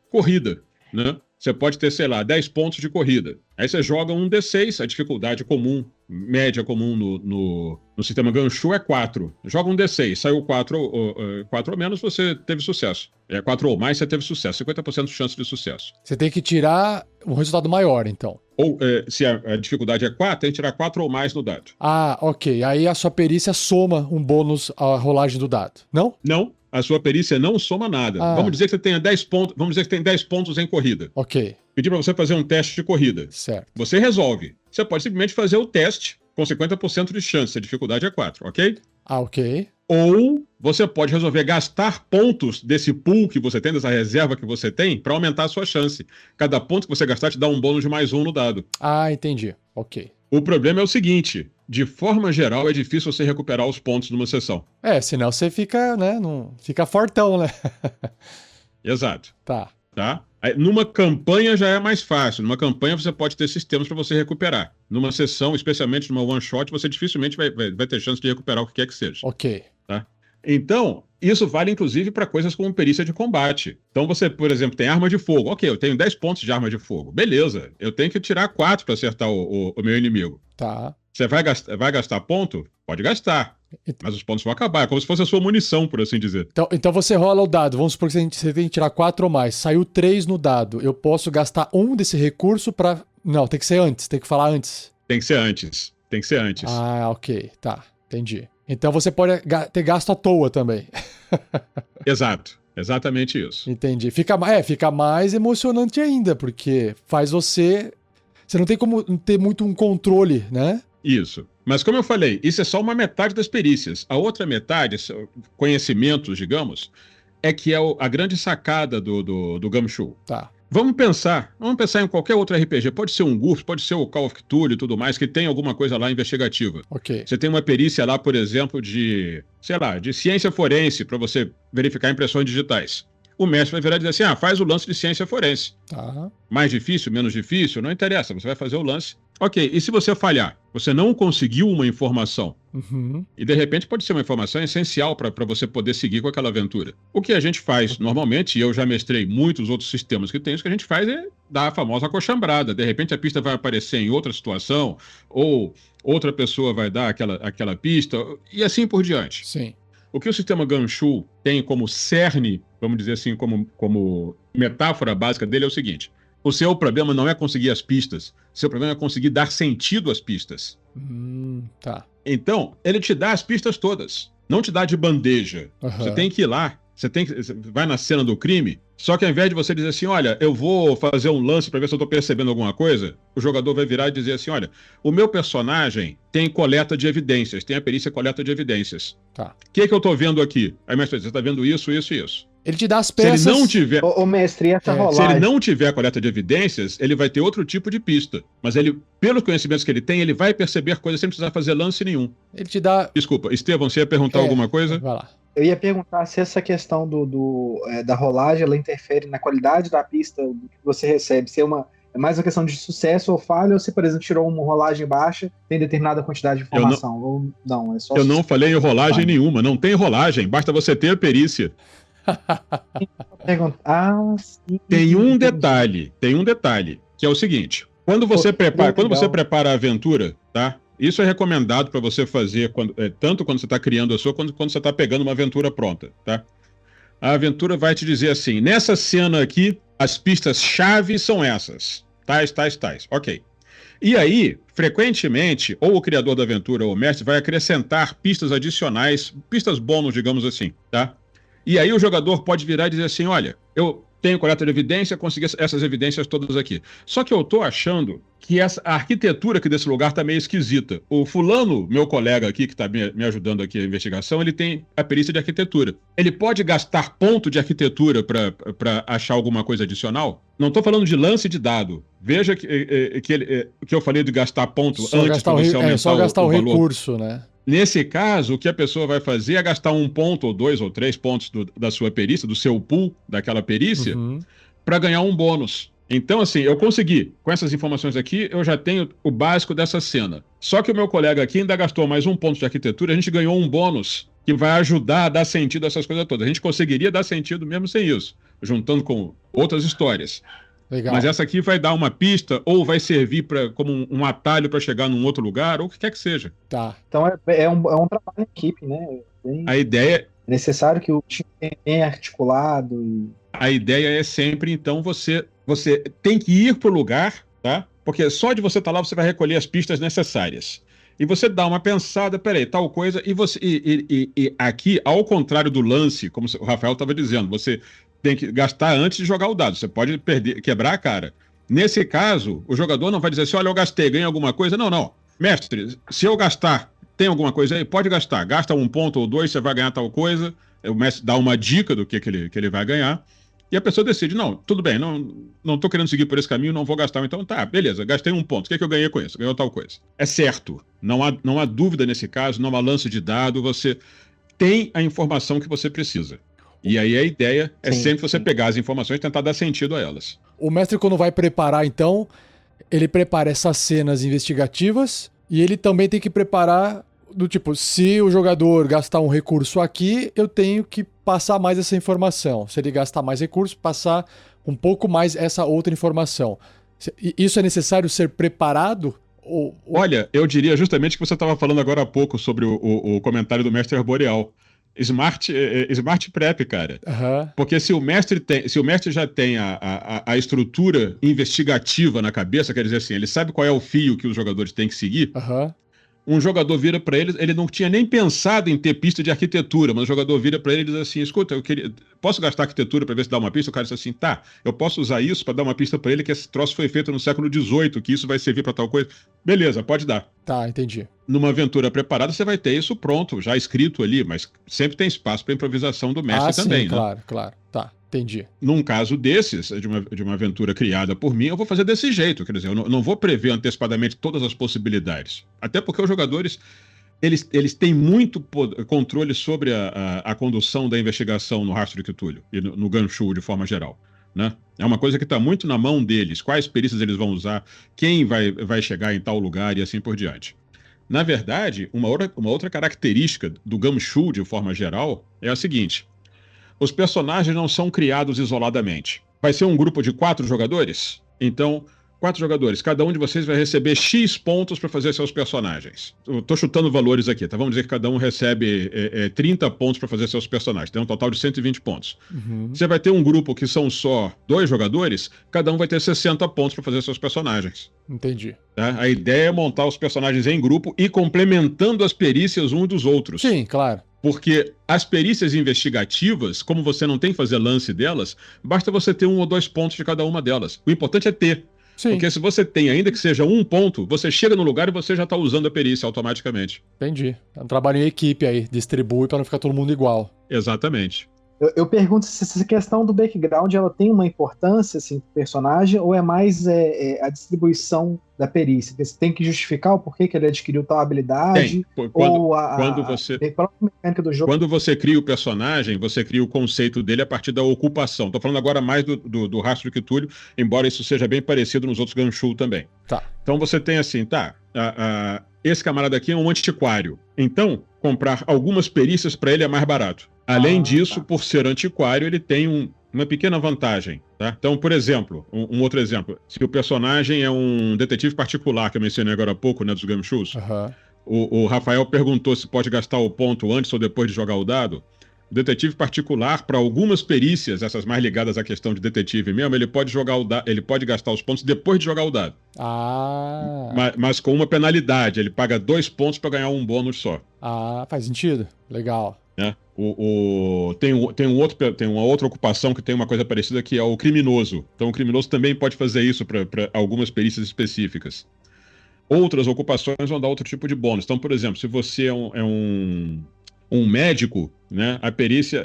corrida, né? Você pode ter, sei lá, 10 pontos de corrida. Aí você joga um D6, a dificuldade comum, média comum no sistema Gumshoe é 4. Joga um D6, saiu 4 ou menos, você teve sucesso. 4 ou mais, você teve sucesso. 50% de chance de sucesso. Você tem que tirar um resultado maior, então. Ou, se a dificuldade é 4, tem que tirar 4 ou mais no dado. Ah, ok. Aí a sua perícia soma um bônus à rolagem do dado. Não? Não. A sua perícia não soma nada. Vamos dizer que você tenha 10 pontos. Vamos dizer que tem 10 pontos em corrida. Ok. pedir para você fazer um teste de corrida. Certo. Você resolve. Você pode simplesmente fazer o teste com 50% de chance, a dificuldade é 4, ok? Ah, ok. Ou você pode resolver gastar pontos desse pool que você tem, dessa reserva que você tem, para aumentar a sua chance. Cada ponto que você gastar te dá um bônus de +1 no dado. Ah, entendi. Ok. O problema é o seguinte, de forma geral é difícil você recuperar os pontos numa sessão. Senão você fica, né, fica fortão, né? Exato. Tá. Aí, numa campanha já é mais fácil. Numa campanha você pode ter sistemas para você recuperar. Numa sessão, especialmente numa one shot, você dificilmente vai ter chance de recuperar o que quer que seja. Ok. Tá? Então, isso vale inclusive para coisas como perícia de combate. Então você, por exemplo, tem arma de fogo. Ok, eu tenho 10 pontos de arma de fogo. Beleza, eu tenho que tirar 4 para acertar o meu inimigo. Tá. Você vai gastar ponto? Pode gastar. Mas os pontos vão acabar. É como se fosse a sua munição, por assim dizer. Então você rola o dado. Vamos supor que você tem que tirar 4 ou mais. Saiu 3 no dado. Eu posso gastar um desse recurso pra... Não, tem que ser antes. Tem que falar antes. Tem que ser antes. Ah, ok. Tá. Entendi. Então você pode ter gasto à toa também. Exato. Exatamente isso. Entendi. Fica mais emocionante ainda, porque faz você... Você não tem como ter muito um controle, né? Isso. Mas como eu falei, isso é só uma metade das perícias. A outra metade, conhecimentos, digamos, é que é a grande sacada do Gumshoe. Tá. Vamos pensar em qualquer outro RPG. Pode ser um GURPS, pode ser o Call of Cthulhu e tudo mais, que tem alguma coisa lá investigativa. Ok. Você tem uma perícia lá, por exemplo, de ciência forense, para você verificar impressões digitais. O mestre vai virar e dizer assim, faz o lance de ciência forense. Tá. Mais difícil, menos difícil, não interessa, você vai fazer o lance. Ok, e se você falhar? Você não conseguiu uma informação. Uhum. E de repente pode ser uma informação essencial para você poder seguir com aquela aventura. O que a gente faz normalmente, e eu já mestrei muitos outros sistemas que tem, isso que a gente faz é dar a famosa acochambrada. De repente a pista vai aparecer em outra situação, ou outra pessoa vai dar aquela pista, e assim por diante. Sim. O que o sistema Gumshoe tem como cerne, vamos dizer assim, como metáfora básica dele é o seguinte: o seu problema não é conseguir as pistas, o seu problema é conseguir dar sentido às pistas. Tá. Então, ele te dá as pistas todas, não te dá de bandeja. Uhum. Você tem que ir lá, você vai na cena do crime, só que ao invés de você dizer assim, olha, eu vou fazer um lance para ver se eu estou percebendo alguma coisa, o jogador vai virar e dizer assim, olha, o meu personagem tem coleta de evidências, tem a perícia coleta de evidências. Tá. O que eu estou vendo aqui? Aí o mestre diz, você está vendo isso, isso e isso. Ele te dá as peças... Se ele não tiver... Ô, mestre, essa rolagem... Se ele não tiver a coleta de evidências, ele vai ter outro tipo de pista. Mas ele, pelos conhecimentos que ele tem, ele vai perceber coisas sem precisar fazer lance nenhum. Ele te dá... Desculpa, Estevão, você ia perguntar alguma coisa? Vai lá. Eu ia perguntar se essa questão da rolagem ela interfere na qualidade da pista que você recebe. Se é mais uma questão de sucesso ou falha, ou se, por exemplo, tirou uma rolagem baixa, tem determinada quantidade de informação. Ou não, é só... Eu não falei em rolagem nenhuma, não tem rolagem, basta você ter a perícia. Sim. Tem um detalhe, que é o seguinte: quando você prepara a aventura, tá? Isso é recomendado para você fazer tanto quando você está criando a sua, quanto quando você está pegando uma aventura pronta, tá? A aventura vai te dizer assim: nessa cena aqui, as pistas-chave são essas, tais. Ok. E aí, frequentemente, ou o criador da aventura ou o mestre vai acrescentar pistas adicionais, pistas bônus, digamos assim, tá? E aí o jogador pode virar e dizer assim, olha, eu tenho coleta de evidência, consegui essas evidências todas aqui. Só que eu tô achando que a arquitetura aqui desse lugar tá meio esquisita. O fulano, meu colega aqui, que tá me ajudando aqui a investigação, ele tem a perícia de arquitetura. Ele pode gastar ponto de arquitetura para achar alguma coisa adicional? Não tô falando de lance de dado. Veja que eu falei de gastar ponto só antes gastar para você aumentar só gastar o valor. recurso, né? Nesse caso, o que a pessoa vai fazer é gastar 1 ponto, ou 2 ou 3 pontos da sua perícia, do seu pool, daquela perícia, para ganhar um bônus. Então, assim, eu consegui, com essas informações aqui, eu já tenho o básico dessa cena. Só que o meu colega aqui ainda gastou mais 1 ponto de arquitetura, a gente ganhou um bônus que vai ajudar a dar sentido a essas coisas todas. A gente conseguiria dar sentido mesmo sem isso, juntando com outras histórias. Legal. Mas essa aqui vai dar uma pista ou vai servir como um atalho para chegar num outro lugar, ou o que quer que seja. Tá. Então é um trabalho em equipe, né? A ideia... É necessário que o time tenha articulado. A ideia é sempre, então, você tem que ir para o lugar, tá? Porque só de você estar lá, você vai recolher as pistas necessárias. E você dá uma pensada, peraí, tal coisa, e aqui, ao contrário do lance, como o Rafael estava dizendo, você tem que gastar antes de jogar o dado. Você pode quebrar a cara. Nesse caso, o jogador não vai dizer assim, olha, eu gastei, ganhei alguma coisa. Não, não. Mestre, se eu gastar, tem alguma coisa aí? Pode gastar. Gasta 1 ponto ou 2, você vai ganhar tal coisa. O mestre dá uma dica do que ele vai ganhar. E a pessoa decide, não, tudo bem, não tô querendo seguir por esse caminho, não vou gastar. Então tá, beleza, gastei 1 ponto. O que é que eu ganhei com isso? Ganhou tal coisa. É certo. Não há dúvida nesse caso, não há lance de dado, você tem a informação que você precisa. E aí a ideia é sempre você pegar as informações e tentar dar sentido a elas. O mestre, quando vai preparar, então, ele prepara essas cenas investigativas e ele também tem que preparar do tipo, se o jogador gastar um recurso aqui, eu tenho que passar mais essa informação. Se ele gastar mais recurso, passar um pouco mais essa outra informação. Isso é necessário ser preparado? Olha, eu diria justamente que você estava falando agora há pouco sobre o comentário do mestre arboreal. Smart Prep, cara. Uhum. Porque se o mestre já tem a estrutura investigativa na cabeça, quer dizer assim, ele sabe qual é o fio que os jogadores têm que seguir. Uhum. Um jogador vira para ele não tinha nem pensado em ter pista de arquitetura, mas o jogador vira para ele e diz assim, escuta, posso gastar arquitetura para ver se dá uma pista? O cara diz assim, tá, eu posso usar isso para dar uma pista para ele que esse troço foi feito no século XVIII, que isso vai servir para tal coisa. Beleza, pode dar. Tá, entendi. Numa aventura preparada, você vai ter isso pronto, já escrito ali, mas sempre tem espaço para improvisação do mestre também, sim, né? Claro. Tá, entendi. Num caso desses, de uma aventura criada por mim, eu vou fazer desse jeito, quer dizer, eu não vou prever antecipadamente todas as possibilidades. Até porque os jogadores, eles têm muito controle sobre a condução da investigação no Rastro de Cthulhu e no Gumshoe de forma geral. Né? É uma coisa que está muito na mão deles, quais perícias eles vão usar, quem vai chegar em tal lugar e assim por diante. Na verdade, uma outra característica do Gumshoe de forma geral é a seguinte: os personagens não são criados isoladamente. Vai ser um grupo de 4 jogadores? Então, 4 jogadores, cada um de vocês vai receber X pontos para fazer seus personagens. Eu tô chutando valores aqui, tá? Vamos dizer que cada um recebe 30 pontos para fazer seus personagens. Tem um total de 120 pontos. Uhum. Você vai ter um grupo que são só 2 jogadores, cada um vai ter 60 pontos para fazer seus personagens. Entendi. Tá? A ideia é montar os personagens em grupo e complementando as perícias uns dos outros. Sim, claro. Porque as perícias investigativas, como você não tem que fazer lance delas, basta você ter 1 ou 2 pontos de cada uma delas. O importante é ter. Sim. Porque se você tem, ainda que seja 1 ponto, você chega no lugar e você já está usando a perícia automaticamente. Entendi. É um trabalho em equipe aí, distribui para não ficar todo mundo igual. Exatamente. Eu pergunto se essa questão do background ela tem uma importância assim, pro personagem ou é mais a distribuição da perícia? Você tem que justificar o porquê que ele adquiriu tal habilidade? Tem. Ou mecânica do jogo. Quando você cria o personagem, você cria o conceito dele a partir da ocupação. Estou falando agora mais do Rastro de Cthulhu, embora isso seja bem parecido nos outros Gumshoe também. Tá. Então você tem assim, esse camarada aqui é um antiquário. Então, comprar algumas perícias para ele é mais barato. Além disso, por ser antiquário, ele tem uma pequena vantagem. Tá? Então, por exemplo, um outro exemplo. Se o personagem é um detetive particular, que eu mencionei agora há pouco, né, dos Gumshoes, o Rafael perguntou se pode gastar o ponto antes ou depois de jogar o dado. O detetive particular, para algumas perícias, essas mais ligadas à questão de detetive mesmo, ele pode gastar os pontos depois de jogar o dado. Mas com uma penalidade, ele paga 2 pontos para ganhar um bônus só. Faz sentido. Legal. Né? Tem uma outra ocupação que tem uma coisa parecida, que é o criminoso. Então o criminoso também pode fazer isso para algumas perícias específicas. Outras ocupações vão dar outro tipo de bônus. Então, por exemplo, se você é um médico, né, a perícia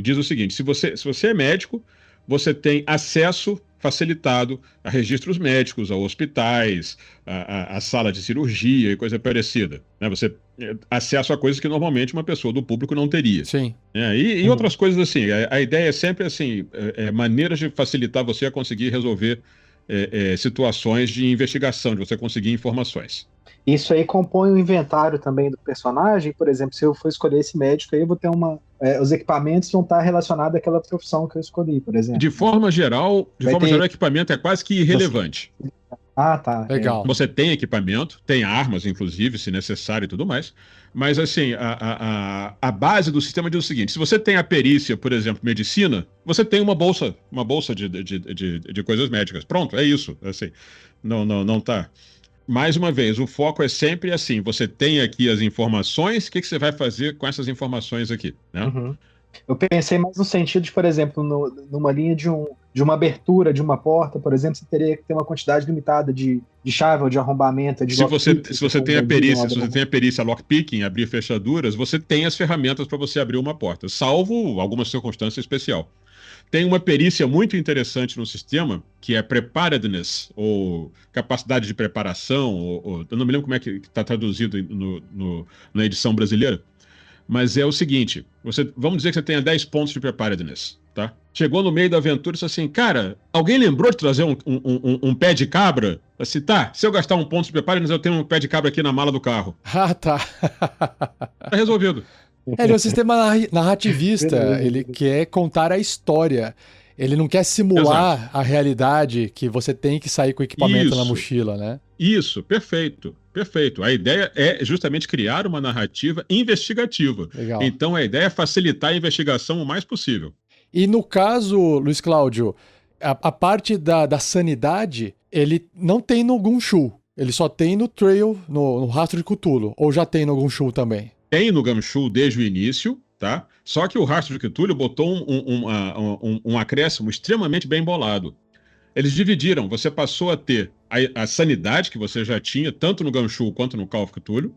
diz o seguinte: se você é médico, você tem acesso facilitado a registros médicos, a hospitais, a sala de cirurgia e coisa parecida. Né? Você acesso a coisas que normalmente uma pessoa do público não teria. Sim. E outras coisas assim. A ideia é sempre assim, maneiras de facilitar você a conseguir resolver situações de investigação, de você conseguir informações. Isso aí compõe o inventário também do personagem. Por exemplo, se eu for escolher esse médico aí, eu vou ter os equipamentos vão estar relacionados àquela profissão que eu escolhi, por exemplo. De forma geral, o equipamento é quase que irrelevante. Tá. Legal. Você tem equipamento, tem armas, inclusive, se necessário e tudo mais. Mas, assim, a base do sistema diz o seguinte: se você tem a perícia, por exemplo, medicina, você tem uma bolsa de coisas médicas. Pronto, é isso. Assim, não tá. Mais uma vez, o foco é sempre assim: você tem aqui as informações, o que você vai fazer com essas informações aqui? Né? Eu pensei mais no sentido de, por exemplo, numa linha de uma abertura de uma porta, por exemplo, você teria que ter uma quantidade limitada de chave ou de arrombamento, de Se você tem a perícia, se bandido, você tem a perícia lockpicking, abrir fechaduras, você tem as ferramentas para você abrir uma porta, salvo alguma circunstância especial. Tem uma perícia muito interessante no sistema, que é preparedness, ou capacidade de preparação, eu não me lembro como é que está traduzido na edição brasileira, mas é o seguinte, vamos dizer que você tenha 10 pontos de preparedness, tá? Chegou no meio da aventura e disse assim, cara, alguém lembrou de trazer um pé de cabra? Assim, tá, se eu gastar um ponto de preparedness, eu tenho um pé de cabra aqui na mala do carro. Ah, tá. Tá resolvido. Ele é um sistema narrativista, ele quer contar a história. Ele não quer simular a realidade que você tem que sair com o equipamento na mochila, né? Isso, perfeito, perfeito. A ideia é justamente criar uma narrativa investigativa. Legal. Então a ideia é facilitar a investigação o mais possível. E no caso, Luiz Cláudio, a parte da sanidade, ele não tem no Gumshoe. Ele só tem no Trail, no Rastro de Cthulhu. Ou já tem no Gumshoe também? Tem no Gumshoe desde o início, tá? Só que o Rastro de Cthulhu botou um acréscimo extremamente bem bolado. Eles dividiram, você passou a ter a sanidade que você já tinha, tanto no Gumshoe quanto no Call of Cthulhu,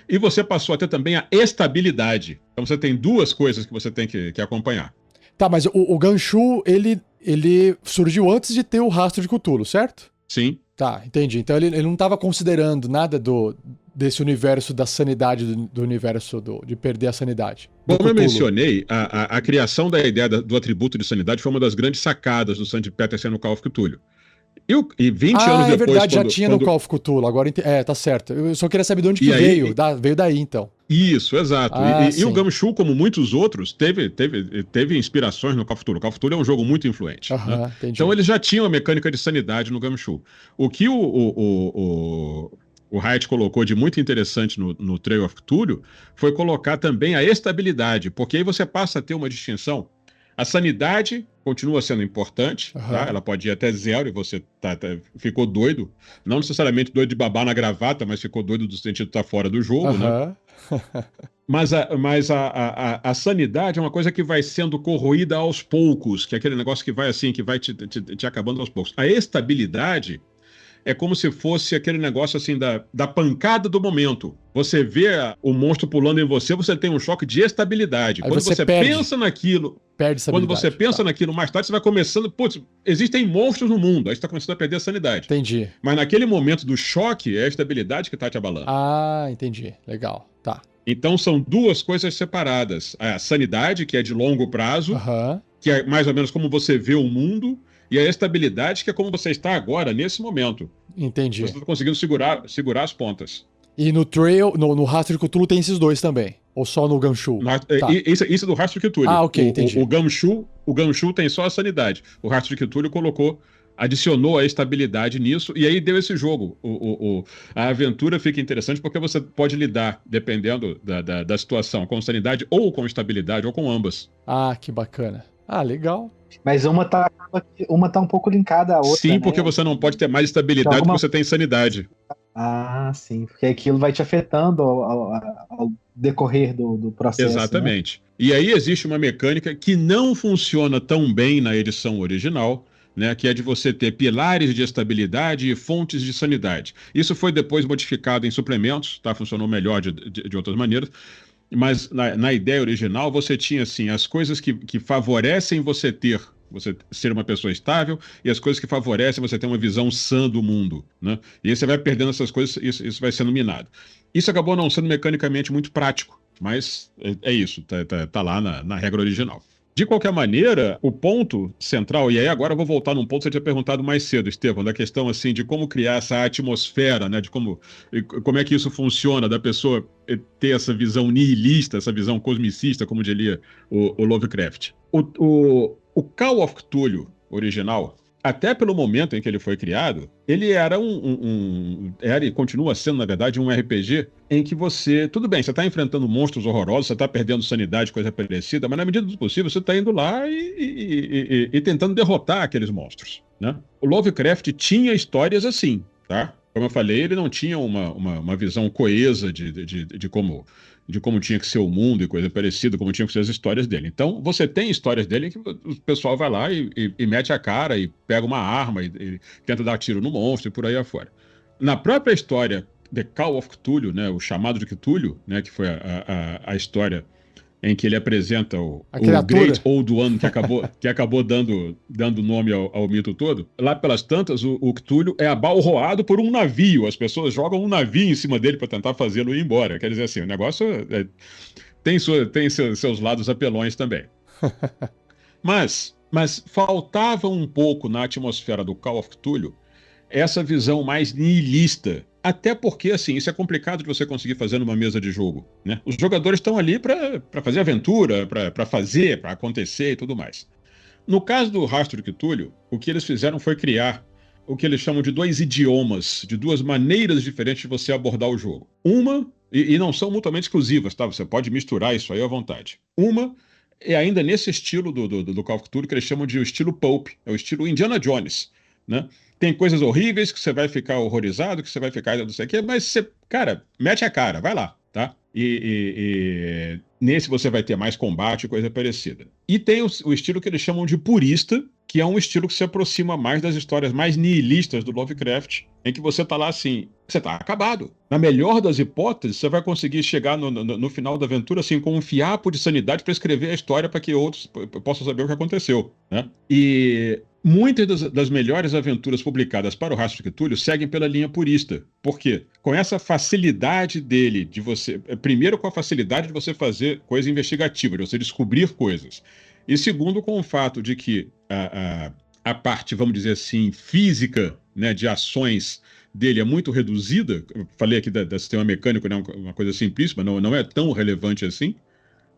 e você passou a ter também a estabilidade. Então você tem duas coisas que você tem que acompanhar. Tá, mas o Gumshoe, ele surgiu antes de ter o Rastro de Cthulhu, certo? Sim. Tá, entendi. Então ele não estava considerando nada desse universo da sanidade, do universo de perder a sanidade. Como eu mencionei, a criação da ideia do atributo de sanidade foi uma das grandes sacadas do Sandy Peterson no Call of Cthulhu. E 20 anos depois... é verdade, já tinha no Call of Cthulhu, agora... tá certo. Eu só queria saber de onde que veio. Veio daí, então. Isso, exato. E o Gumshoe, como muitos outros, teve inspirações no Call of Cthulhu. O Call of Cthulhu é um jogo muito influente. Né? Então eles já tinham a mecânica de sanidade no Gumshoe. O que o Hyatt colocou de muito interessante no Trail of Cthulhu foi colocar também a estabilidade, porque aí você passa a ter uma distinção. A sanidade continua sendo importante, tá? Ela pode ir até 0 e você ficou doido. Não necessariamente doido de babar na gravata, mas ficou doido do sentido de estar fora do jogo, né? Mas a sanidade é uma coisa que vai sendo corroída aos poucos, que é aquele negócio que vai assim, que vai te acabando aos poucos. A estabilidade é como se fosse aquele negócio assim da pancada do momento. Você vê o monstro pulando em você, você tem um choque de estabilidade. Aí quando você pensa naquilo, perde quando você pensa naquilo mais tarde, você vai começando... Putz, existem monstros no mundo, aí você está começando a perder a sanidade. Entendi. Mas naquele momento do choque, é a estabilidade que está te abalando. Ah, entendi. Legal, tá. Então são duas coisas separadas. A sanidade, que é de longo prazo, que é mais ou menos como você vê o mundo, e a estabilidade, que é como você está agora, nesse momento. Entendi. Você está conseguindo segurar as pontas. E no Trail, no Rastro de Cthulhu tem esses dois também? Ou só no Gumshoe? Isso é do Rastro de Cthulhu. Ok, entendi. O Gumshoe tem só a sanidade. O Rastro de Cthulhu adicionou a estabilidade nisso, e aí deu esse jogo. A aventura fica interessante porque você pode lidar, dependendo da situação, com sanidade, ou com estabilidade, ou com ambas. Ah, que bacana. Ah, legal. Mas uma tá um pouco linkada à outra. Sim, porque você não pode ter mais estabilidade porque você tem sanidade. Ah, sim, porque aquilo vai te afetando ao decorrer do processo. Exatamente. Né? E aí existe uma mecânica que não funciona tão bem na edição original, né, que é de você ter pilares de estabilidade e fontes de sanidade. Isso foi depois modificado em suplementos, tá? Funcionou melhor de outras maneiras. Mas na ideia original você tinha assim, as coisas que favorecem você ser uma pessoa estável e as coisas que favorecem você ter uma visão sã do mundo, né? E aí você vai perdendo essas coisas, isso vai sendo minado. Isso acabou não sendo mecanicamente muito prático, mas é isso, tá lá na regra original. De qualquer maneira, o ponto central, e aí agora eu vou voltar num ponto que você tinha perguntado mais cedo, Estevão, da questão assim de como criar essa atmosfera, né, de como é que isso funciona, da pessoa ter essa visão nihilista, essa visão cosmicista, como diria o Lovecraft. O Call of Cthulhu original, até pelo momento em que ele foi criado, ele era e continua sendo, na verdade, um RPG em que você... Tudo bem, você está enfrentando monstros horrorosos, você está perdendo sanidade, coisa parecida, mas na medida do possível você está indo lá e tentando derrotar aqueles monstros, né? O Lovecraft tinha histórias assim, tá? Como eu falei, ele não tinha uma visão coesa de como tinha que ser o mundo e coisa parecida, como tinham que ser as histórias dele. Então, você tem histórias dele que o pessoal vai lá e mete a cara e pega uma arma e tenta dar tiro no monstro e por aí afora. Na própria história The Call of Cthulhu, né, o chamado de Cthulhu, né, que foi a história em que ele apresenta o Great Old One, que acabou dando nome ao mito todo. Lá pelas tantas, o Cthulhu é abalroado por um navio. As pessoas jogam um navio em cima dele para tentar fazê-lo ir embora. Quer dizer assim, o negócio tem seus lados apelões também. Mas faltava um pouco na atmosfera do Call of Cthulhu essa visão mais nihilista. Até porque, assim, isso é complicado de você conseguir fazer numa mesa de jogo, né? Os jogadores estão ali para fazer aventura, para acontecer e tudo mais. No caso do Rastro de Cthulhu, o que eles fizeram foi criar o que eles chamam de 2 idiomas, de 2 maneiras diferentes de você abordar o jogo. Uma, e não são mutuamente exclusivas, tá? Você pode misturar isso aí à vontade. Uma é ainda nesse estilo do Call of Cthulhu, que eles chamam de o estilo Pulp, é o estilo Indiana Jones, né? Tem coisas horríveis que você vai ficar horrorizado, que você vai ficar não sei o quê, mas você, cara, mete a cara, vai lá, tá? E nesse você vai ter mais combate e coisa parecida. E tem o estilo que eles chamam de purista, que é um estilo que se aproxima mais das histórias mais nihilistas do Lovecraft, em que você tá lá assim, você tá acabado. Na melhor das hipóteses, você vai conseguir chegar no final da aventura assim, com um fiapo de sanidade para escrever a história para que outros possam saber o que aconteceu, né? E muitas das melhores aventuras publicadas para o Rastro de Cthulhu seguem pela linha purista. Por quê? Com essa facilidade dele de você... Primeiro, com a facilidade de você fazer coisa investigativa, de você descobrir coisas. E segundo, com o fato de que a parte, vamos dizer assim, física, né, de ações dele é muito reduzida. Eu falei aqui do sistema mecânico, né, uma coisa simplíssima, não é tão relevante assim.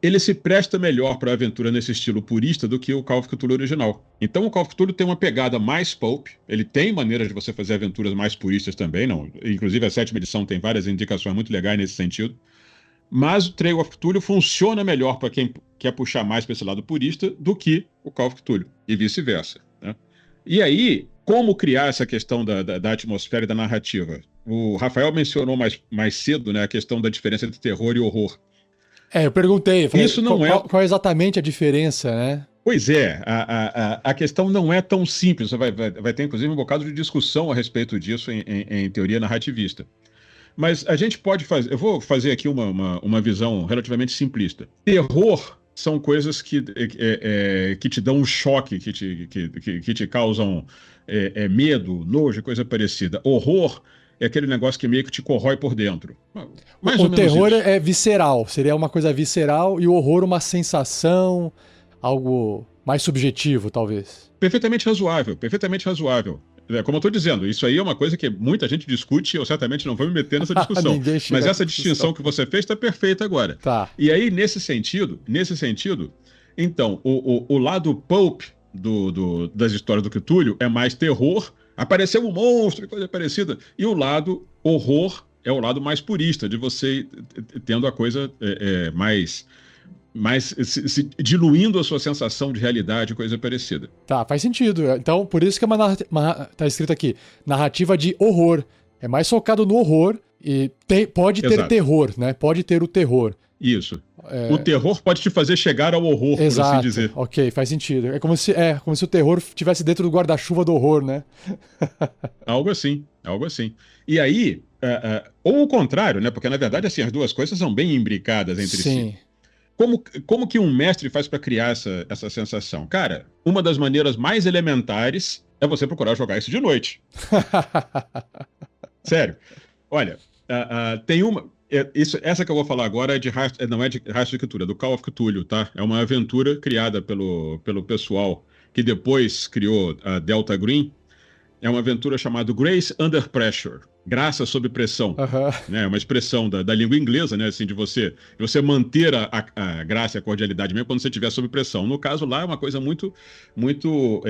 Ele se presta melhor para a aventura nesse estilo purista do que o Call of Cthulhu original. Então o Call of Cthulhu tem uma pegada mais pulp, ele tem maneiras de você fazer aventuras mais puristas também, não. Inclusive a 7ª edição tem várias indicações muito legais nesse sentido. Mas o Trail of Cthulhu funciona melhor para quem quer puxar mais para esse lado purista do que o Call of Cthulhu, e vice-versa, né? E aí, como criar essa questão da atmosfera e da narrativa? O Rafael mencionou mais cedo, né, a questão da diferença entre terror e horror. Eu perguntei, isso não qual é exatamente a diferença, né? Pois é, a questão não é tão simples, você vai ter inclusive um bocado de discussão a respeito disso em teoria narrativista. Mas a gente pode fazer, eu vou fazer aqui uma visão relativamente simplista. Terror são coisas que te dão um choque, que te causam medo, nojo, coisa parecida. Horror é aquele negócio que meio que te corrói por dentro. O terror é visceral, seria uma coisa visceral, e o horror uma sensação, algo mais subjetivo, talvez. Perfeitamente razoável, perfeitamente razoável. Como eu estou dizendo, isso aí é uma coisa que muita gente discute e eu certamente não vou me meter nessa discussão. Mas essa distinção que você fez está perfeita agora. Tá. E aí, nesse sentido, então, o lado pulp das histórias do Cthulhu é mais terror, apareceu um monstro e coisa parecida, e o lado horror é o lado mais purista, de você tendo a coisa mais se diluindo a sua sensação de realidade, coisa parecida. Tá, faz sentido. Então, por isso que tá escrito aqui, narrativa de horror. É mais focado no horror e pode ter Exato. terror, né? Pode ter o terror. Isso. O terror pode te fazer chegar ao horror, Exato. por assim dizer. Ok, faz sentido. É como se o terror estivesse dentro do guarda-chuva do horror, né? Algo assim. E aí, ou o contrário, né? Porque, na verdade, assim, as duas coisas são bem imbricadas entre Sim. si. Como que um mestre faz para criar essa sensação? Cara, uma das maneiras mais elementares é você procurar jogar isso de noite. Sério. Olha, tem uma... essa que eu vou falar agora não é de Rastro de Cthulhu, é do Call of Cthulhu, tá? É uma aventura criada pelo pessoal que depois criou a Delta Green. É uma aventura chamada Grace Under Pressure. Graça sob pressão. Né? É uma expressão da língua inglesa, né? Assim, de você manter a graça e a cordialidade mesmo quando você estiver sob pressão. No caso lá é uma coisa muito, muito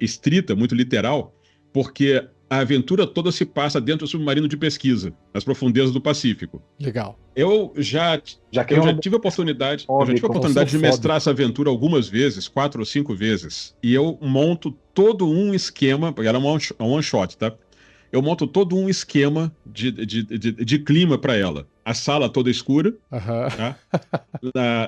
estrita, muito literal, porque a aventura toda se passa dentro do submarino de pesquisa, nas profundezas do Pacífico. Legal. Eu já tive a oportunidade de mestrar essa aventura algumas vezes, 4 ou 5 vezes, e eu monto todo um esquema, porque ela é um one shot, tá? eu monto todo um esquema de clima para ela. A sala toda escura, tá?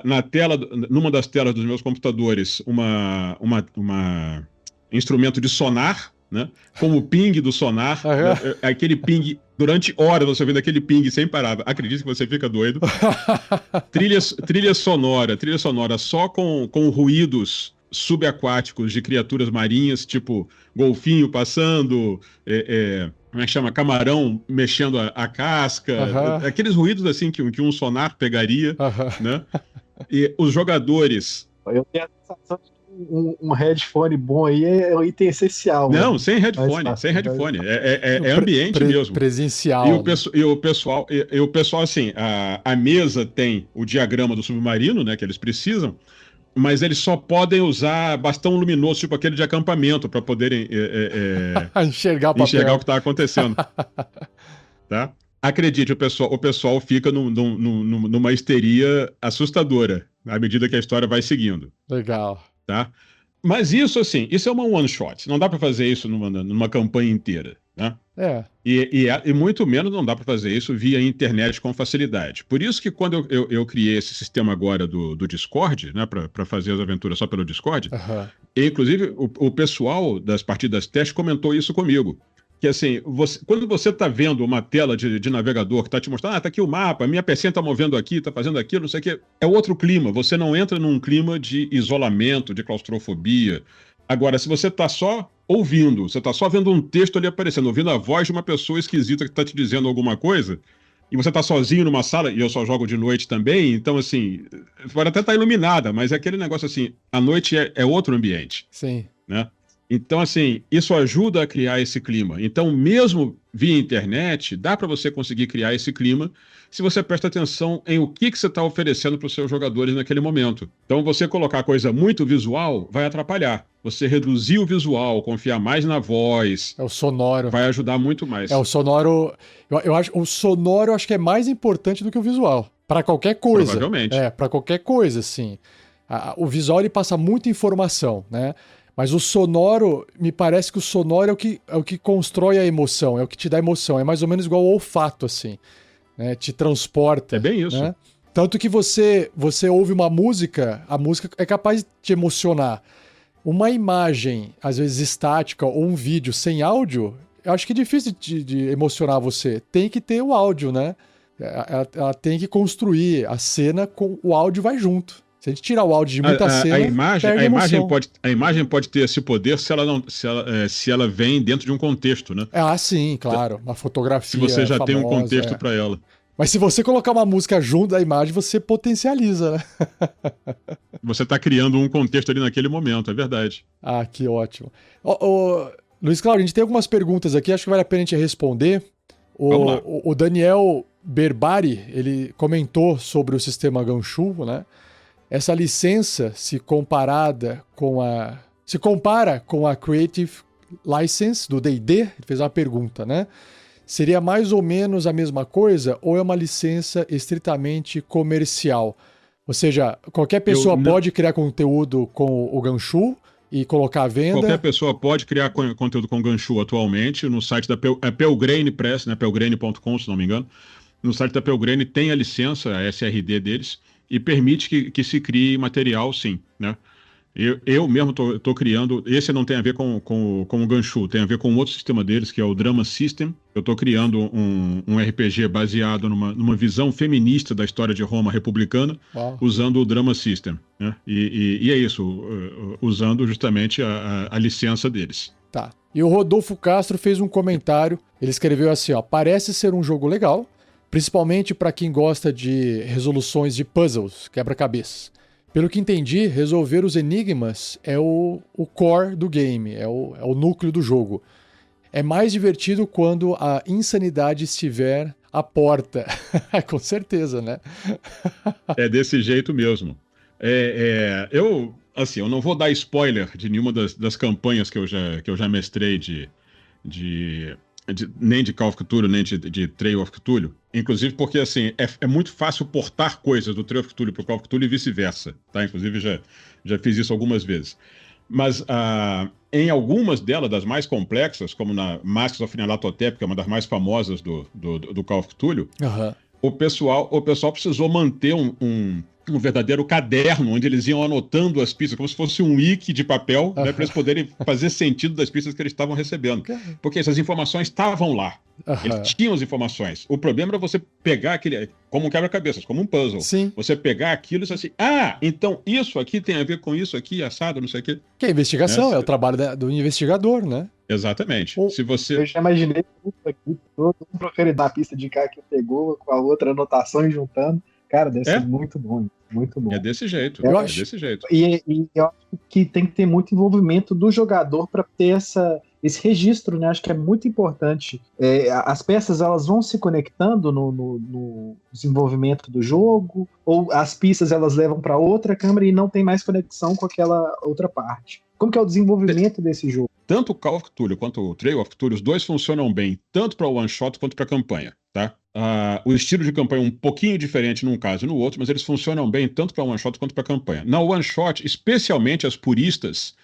Na tela, numa das telas dos meus computadores, uma instrumento de sonar, né? Com o ping do sonar, né? Aquele ping, durante horas você ouvindo aquele ping sem parar. Acredite que você fica doido. Trilha sonora só com ruídos subaquáticos de criaturas marinhas, tipo golfinho passando, como é que chama? Camarão mexendo a casca, aqueles ruídos assim que um sonar pegaria, né? E os jogadores... Eu tenho a sensação de que um headphone bom aí é um item essencial. Não, né? sem headphone. É ambiente mesmo. Presencial. E o pessoal, assim, a mesa tem o diagrama do submarino, né, que eles precisam, mas eles só podem usar bastão luminoso, tipo aquele de acampamento, para poderem enxergar o que está acontecendo. Tá? Acredite, o pessoal fica numa histeria assustadora à medida que a história vai seguindo. Legal. Tá? Mas isso, assim, isso é uma one shot. Não dá para fazer isso numa campanha inteira, né? E muito menos não dá para fazer isso via internet com facilidade. Por isso que quando eu criei esse sistema agora do Discord, né, para fazer as aventuras só pelo Discord, e, inclusive o pessoal das partidas teste comentou isso comigo. Que assim, quando você está vendo uma tela de navegador que está te mostrando, tá aqui o mapa, a minha pecinha está movendo aqui, está fazendo aquilo, não sei o quê, é outro clima. Você não entra num clima de isolamento, de claustrofobia. Agora, se você está só ouvindo, você está só vendo um texto ali aparecendo, ouvindo a voz de uma pessoa esquisita que está te dizendo alguma coisa, e você está sozinho numa sala, e eu só jogo de noite também, então assim, pode até estar iluminada, mas é aquele negócio assim, a noite é outro ambiente. Sim. Né? Então, assim, isso ajuda a criar esse clima. Então, mesmo via internet, dá para você conseguir criar esse clima se você presta atenção em o que você está oferecendo para os seus jogadores naquele momento. Então, você colocar coisa muito visual vai atrapalhar. Você reduzir o visual, confiar mais na voz... É o sonoro. Vai ajudar muito mais. O sonoro... O sonoro eu acho que é mais importante do que o visual. Para qualquer coisa. Provavelmente. Para qualquer coisa, assim. O visual, ele passa muita informação, né? Mas o sonoro, me parece que o sonoro é o que constrói a emoção, é o que te dá emoção. É mais ou menos igual ao olfato, assim. Né? Te transporta. É bem isso. Né? Tanto que você ouve uma música, a música é capaz de te emocionar. Uma imagem, às vezes estática, ou um vídeo sem áudio, eu acho que é difícil de emocionar você. Tem que ter o áudio, né? Ela tem que construir a cena com o áudio vai junto. Se a gente tirar o áudio de muita cena, a imagem pode ter esse poder se ela vem dentro de um contexto, né? Sim, claro. Uma fotografia se você já famosa, tem um contexto para ela. Mas se você colocar uma música junto da imagem, você potencializa, né? Você está criando um contexto ali naquele momento, é verdade. Que ótimo. Luiz Cláudio, a gente tem algumas perguntas aqui, acho que vale a pena a gente responder. O Daniel Berbari, ele comentou sobre o sistema Ganshu, né? Essa licença se compara com a Creative License do D&D? Ele fez uma pergunta, né? Seria mais ou menos a mesma coisa ou é uma licença estritamente comercial? Ou seja, qualquer pessoa pode criar conteúdo com o Ganshu e colocar à venda? Qualquer pessoa pode criar conteúdo com Ganshu atualmente no site da Pelgrane Press, né? Pelgrane.com, se não me engano. No site da Pelgrane tem a licença, a SRD deles, e permite que se crie material, sim, né? Eu mesmo estou criando, esse não tem a ver com o Ganshu, tem a ver com outro sistema deles, que é o Drama System. Eu estou criando um RPG baseado numa visão feminista da história de Roma republicana, usando o Drama System, né? E é isso, usando justamente a licença deles. Tá. E o Rodolfo Castro fez um comentário, ele escreveu assim, parece ser um jogo legal, principalmente para quem gosta de resoluções de puzzles, quebra-cabeças. Pelo que entendi, resolver os enigmas é o core do game, é o núcleo do jogo. É mais divertido quando a insanidade estiver à porta. Com certeza, né? É desse jeito mesmo. Eu não vou dar spoiler de nenhuma das campanhas que eu já mestrei nem de Call of Cthulhu, nem de Trail of Cthulhu. Inclusive porque, assim, é muito fácil portar coisas do Trail of Cthulhu para o Call of Cthulhu e vice-versa, tá? Inclusive já fiz isso algumas vezes. Mas em algumas delas, das mais complexas, como na Masks of Nyarlathotep, que é uma das mais famosas do Call of Cthulhu, o pessoal precisou manter um verdadeiro caderno onde eles iam anotando as pistas, como se fosse um wiki de papel, né, para eles poderem fazer sentido das pistas que eles estavam recebendo. Porque essas informações estavam lá. Eles tinham as informações. O problema era você pegar aquele, como um quebra-cabeças, como um puzzle. Sim. Você pegar aquilo e dizer assim, então isso aqui tem a ver com isso aqui, assado, não sei o quê. Que é investigação, é o trabalho do investigador, né? Exatamente. Se você... Eu já imaginei tudo aqui, todo mundo prefere dar a pista de cá que pegou com a outra anotação e juntando. Cara, deve ser muito bom, muito bom. É desse jeito, desse jeito. E eu acho que tem que ter muito envolvimento do jogador para ter esse registro, né? Acho que é muito importante. As peças, elas vão se conectando no desenvolvimento do jogo, ou as pistas elas levam para outra câmera e não tem mais conexão com aquela outra parte. Como que é o desenvolvimento desse jogo? Tanto o Call of Cthulhu quanto o Trail of Cthulhu, os dois funcionam bem, tanto para o one-shot quanto para a campanha, tá? O estilo de campanha é um pouquinho diferente num caso e no outro, mas eles funcionam bem tanto para one-shot quanto para a campanha. Na one-shot, especialmente as puristas,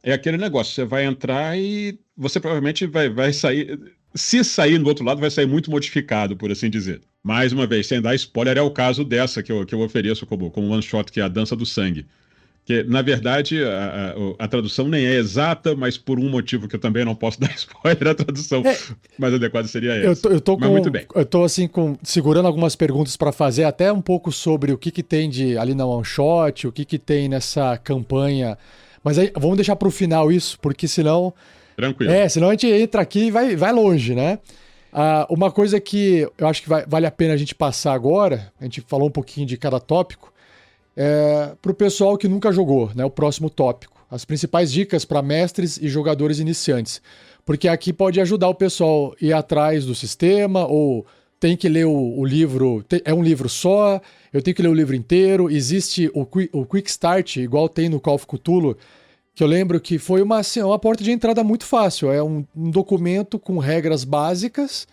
é aquele negócio, você vai entrar e você provavelmente vai sair... Se sair do outro lado, vai sair muito modificado, por assim dizer. Mais uma vez, sem dar spoiler, é o caso dessa que eu ofereço como one-shot, que é a Dança do Sangue. Que, na verdade, a tradução nem é exata, mas por um motivo que eu também não posso dar spoiler, a tradução mais adequada seria essa. Mas muito bem. Eu tô assim, segurando algumas perguntas para fazer, até um pouco sobre o que tem ali na One Shot, o que tem nessa campanha. Mas aí, vamos deixar para o final isso, porque senão... Tranquilo. Senão a gente entra aqui e vai longe, né? Uma coisa que eu acho que vale a pena a gente passar agora, a gente falou um pouquinho de cada tópico, para o pessoal que nunca jogou, né? O próximo tópico. As principais dicas para mestres e jogadores iniciantes. Porque aqui pode ajudar o pessoal a ir atrás do sistema, ou tem que ler o livro, é um livro só, eu tenho que ler o livro inteiro. Existe o Quick Start, igual tem no Call of Cthulhu, que eu lembro que foi uma porta de entrada muito fácil. É um documento com regras básicas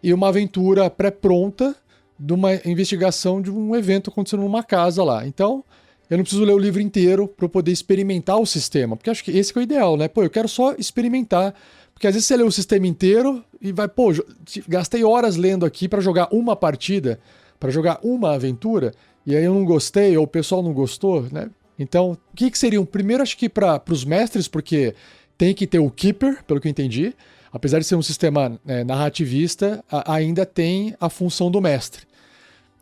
e uma aventura pré-pronta de uma investigação de um evento acontecendo numa casa lá. Então, eu não preciso ler o livro inteiro para eu poder experimentar o sistema, porque acho que esse que é o ideal, né? Eu quero só experimentar, porque às vezes você lê o sistema inteiro e vai, gastei horas lendo aqui para jogar uma partida, para jogar uma aventura, e aí eu não gostei, ou o pessoal não gostou, né? Então, o que seriam? Primeiro, acho que para os mestres, porque tem que ter o Keeper, pelo que eu entendi. Apesar de ser um sistema narrativista, ainda tem a função do mestre.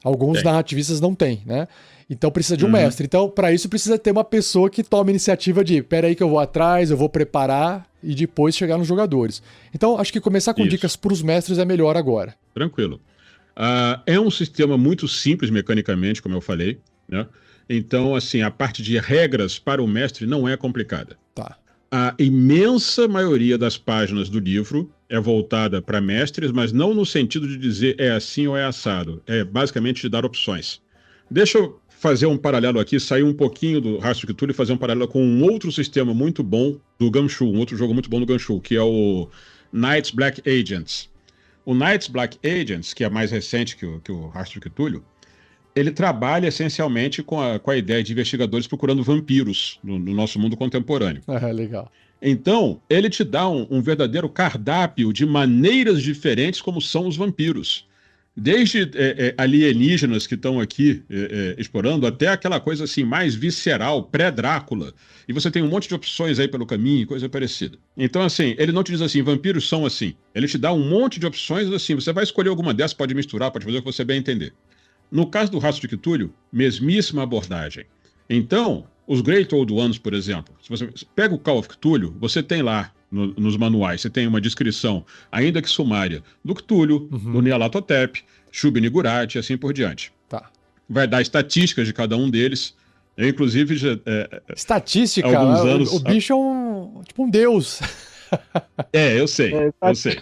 Alguns narrativistas não têm, né? Então precisa de um mestre. Então, para isso, precisa ter uma pessoa que tome a iniciativa de peraí que eu vou atrás, eu vou preparar e depois chegar nos jogadores. Então, acho que começar com dicas para os mestres é melhor agora. Tranquilo. É um sistema muito simples mecanicamente, como eu falei, né? Então, assim, a parte de regras para o mestre não é complicada. Tá. A imensa maioria das páginas do livro é voltada para mestres, mas não no sentido de dizer é assim ou é assado. É basicamente de dar opções. Deixa eu fazer um paralelo aqui, sair um pouquinho do Rastro de Cthulhu e fazer um paralelo com um outro sistema muito bom do Gumshoe, um outro jogo muito bom do Gumshoe, que é o Night's Black Agents. O Night's Black Agents, que é mais recente que o Rastro de Cthulhu, ele trabalha essencialmente com a ideia de investigadores procurando vampiros no nosso mundo contemporâneo. Legal. Então, ele te dá um verdadeiro cardápio de maneiras diferentes como são os vampiros. Desde alienígenas que estão aqui explorando, até aquela coisa assim mais visceral, pré-Drácula. E você tem um monte de opções aí pelo caminho, coisa parecida. Então, assim, ele não te diz assim, vampiros são assim. Ele te dá um monte de opções assim, você vai escolher alguma dessas, pode misturar, pode fazer o que você bem entender. No caso do Rastro de Cthulhu, mesmíssima abordagem. Então, os Great Old Ones, por exemplo, se você pega o Call of Cthulhu, você tem lá nos manuais, você tem uma descrição, ainda que sumária, do Cthulhu, do Nyarlathotep, Shub-Niggurath e assim por diante. Tá. Vai dar estatísticas de cada um deles. Eu, inclusive, já... Estatística? Alguns anos... O bicho é tipo um deus. Eu sei, eu sei.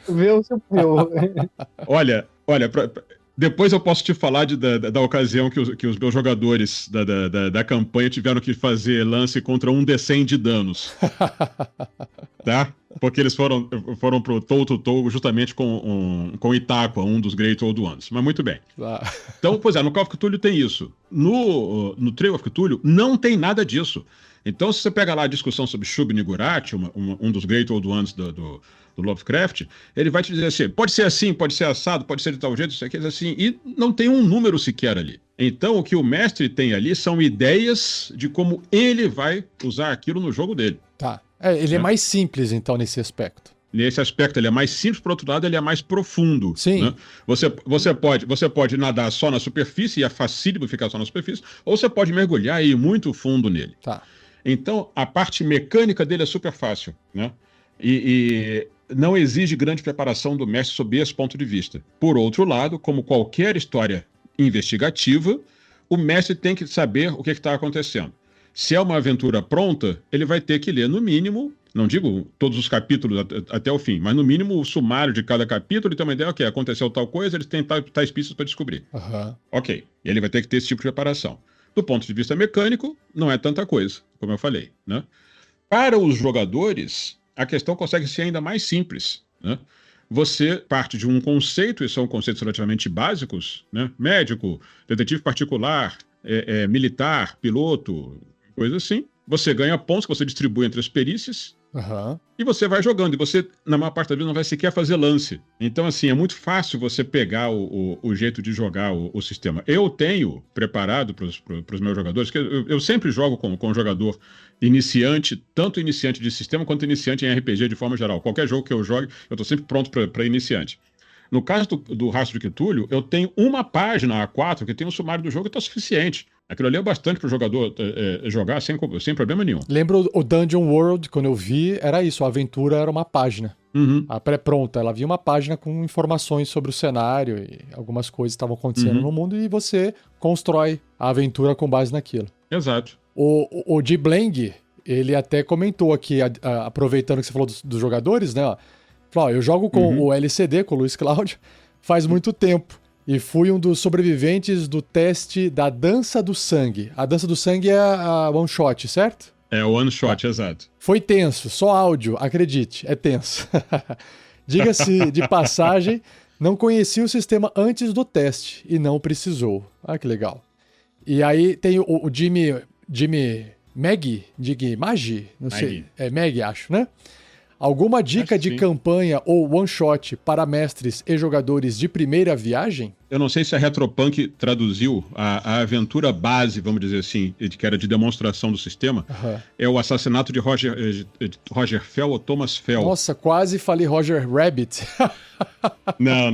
Olha, depois eu posso te falar da ocasião que os meus jogadores da campanha tiveram que fazer lance contra um D100 de danos. Tá? Porque eles foram pro toe-to-toe justamente com Itaqua, um dos Great Old Ones. Mas muito bem. Então, pois no Call of Cthulhu tem isso. No Trail of Cthulhu não tem nada disso. Então, se você pega lá a discussão sobre Shub-Niggurath, um dos Great Old Ones do Lovecraft, ele vai te dizer assim, pode ser assim, pode ser assado, pode ser de tal jeito, isso aqui, assim, e não tem um número sequer ali. Então, o que o mestre tem ali são ideias de como ele vai usar aquilo no jogo dele. Tá. Ele é mais simples, então, nesse aspecto. Nesse aspecto, ele é mais simples, por outro lado, ele é mais profundo. Sim. Né? Você pode nadar só na superfície, e é facílimo ficar só na superfície, ou você pode mergulhar e ir muito fundo nele. Tá. Então, a parte mecânica dele é super fácil, né? E não exige grande preparação do mestre sob esse ponto de vista. Por outro lado, como qualquer história investigativa, o mestre tem que saber o que está acontecendo. Se é uma aventura pronta, ele vai ter que ler, no mínimo, não digo todos os capítulos até o fim, mas no mínimo o sumário de cada capítulo e ter uma ideia, ok, aconteceu tal coisa, eles têm tais pistas para descobrir. Uhum. Ok, e ele vai ter que ter esse tipo de preparação. Do ponto de vista mecânico, não é tanta coisa, como eu falei, né? Para os jogadores, a questão consegue ser ainda mais simples, né? Você parte de um conceito, e são conceitos relativamente básicos, né? Médico, detetive particular, militar, piloto, coisa assim. Você ganha pontos que você distribui entre as perícias. Uhum. E você vai jogando, e você, na maior parte das vezes, não vai sequer fazer lance. Então, assim, é muito fácil você pegar o jeito de jogar o sistema. Eu tenho preparado para os meus jogadores, que eu sempre jogo com jogador iniciante, tanto iniciante de sistema quanto iniciante em RPG de forma geral. Qualquer jogo que eu jogue, eu estou sempre pronto para iniciante. No caso do Rastro de Cthulhu, eu tenho uma página A4 que tem um sumário do jogo e está suficiente. Aquilo ali é bastante para o jogador jogar sem problema nenhum. Lembro o Dungeon World, quando eu vi, era isso, a aventura era uma página. Uhum. A pré-pronta, ela vinha uma página com informações sobre o cenário e algumas coisas estavam acontecendo no mundo e você constrói a aventura com base naquilo. Exato. O Di Bleng, ele até comentou aqui, aproveitando que você falou dos jogadores, né? Falou, eu jogo com o LCD, com o Luiz Cláudio, faz muito tempo. E fui um dos sobreviventes do teste da Dança do Sangue. A Dança do Sangue é a one shot, certo? É o one shot, exato. Foi tenso, só áudio, acredite, é tenso. Diga-se de passagem, não conhecia o sistema antes do teste e não precisou. Ah, que legal. E aí tem o Jimmy Maggi, não sei, é Maggi, acho, né? Alguma dica de campanha ou one-shot para mestres e jogadores de primeira viagem? Eu não sei se a Retropunk traduziu a aventura base, vamos dizer assim, que era de demonstração do sistema. É o assassinato de Roger Fell ou Thomas Fell. Nossa, quase falei Roger Rabbit. Não.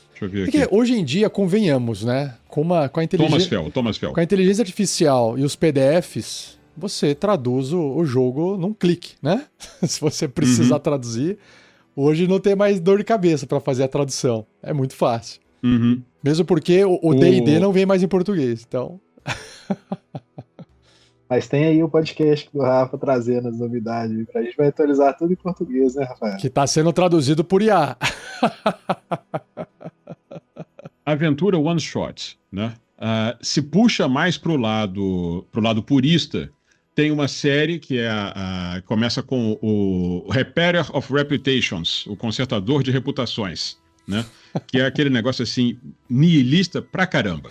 Deixa eu ver aqui. Porque hoje em dia, convenhamos, né? Com a inteligência... Thomas Fell. Com a inteligência artificial e os PDFs... Você traduz o jogo num clique, né? Se você precisar traduzir, hoje não tem mais dor de cabeça para fazer a tradução. É muito fácil. Mesmo porque o D&D não vem mais em português, então... Mas tem aí o podcast do Rafa trazendo as novidades. A gente vai atualizar tudo em português, né, Rafael? Que está sendo traduzido por IA. Aventura one shot, né? Se puxa mais pro lado purista, tem uma série que começa com o Repairer of Reputations, o consertador de reputações, né? Que é aquele negócio assim, nihilista pra caramba,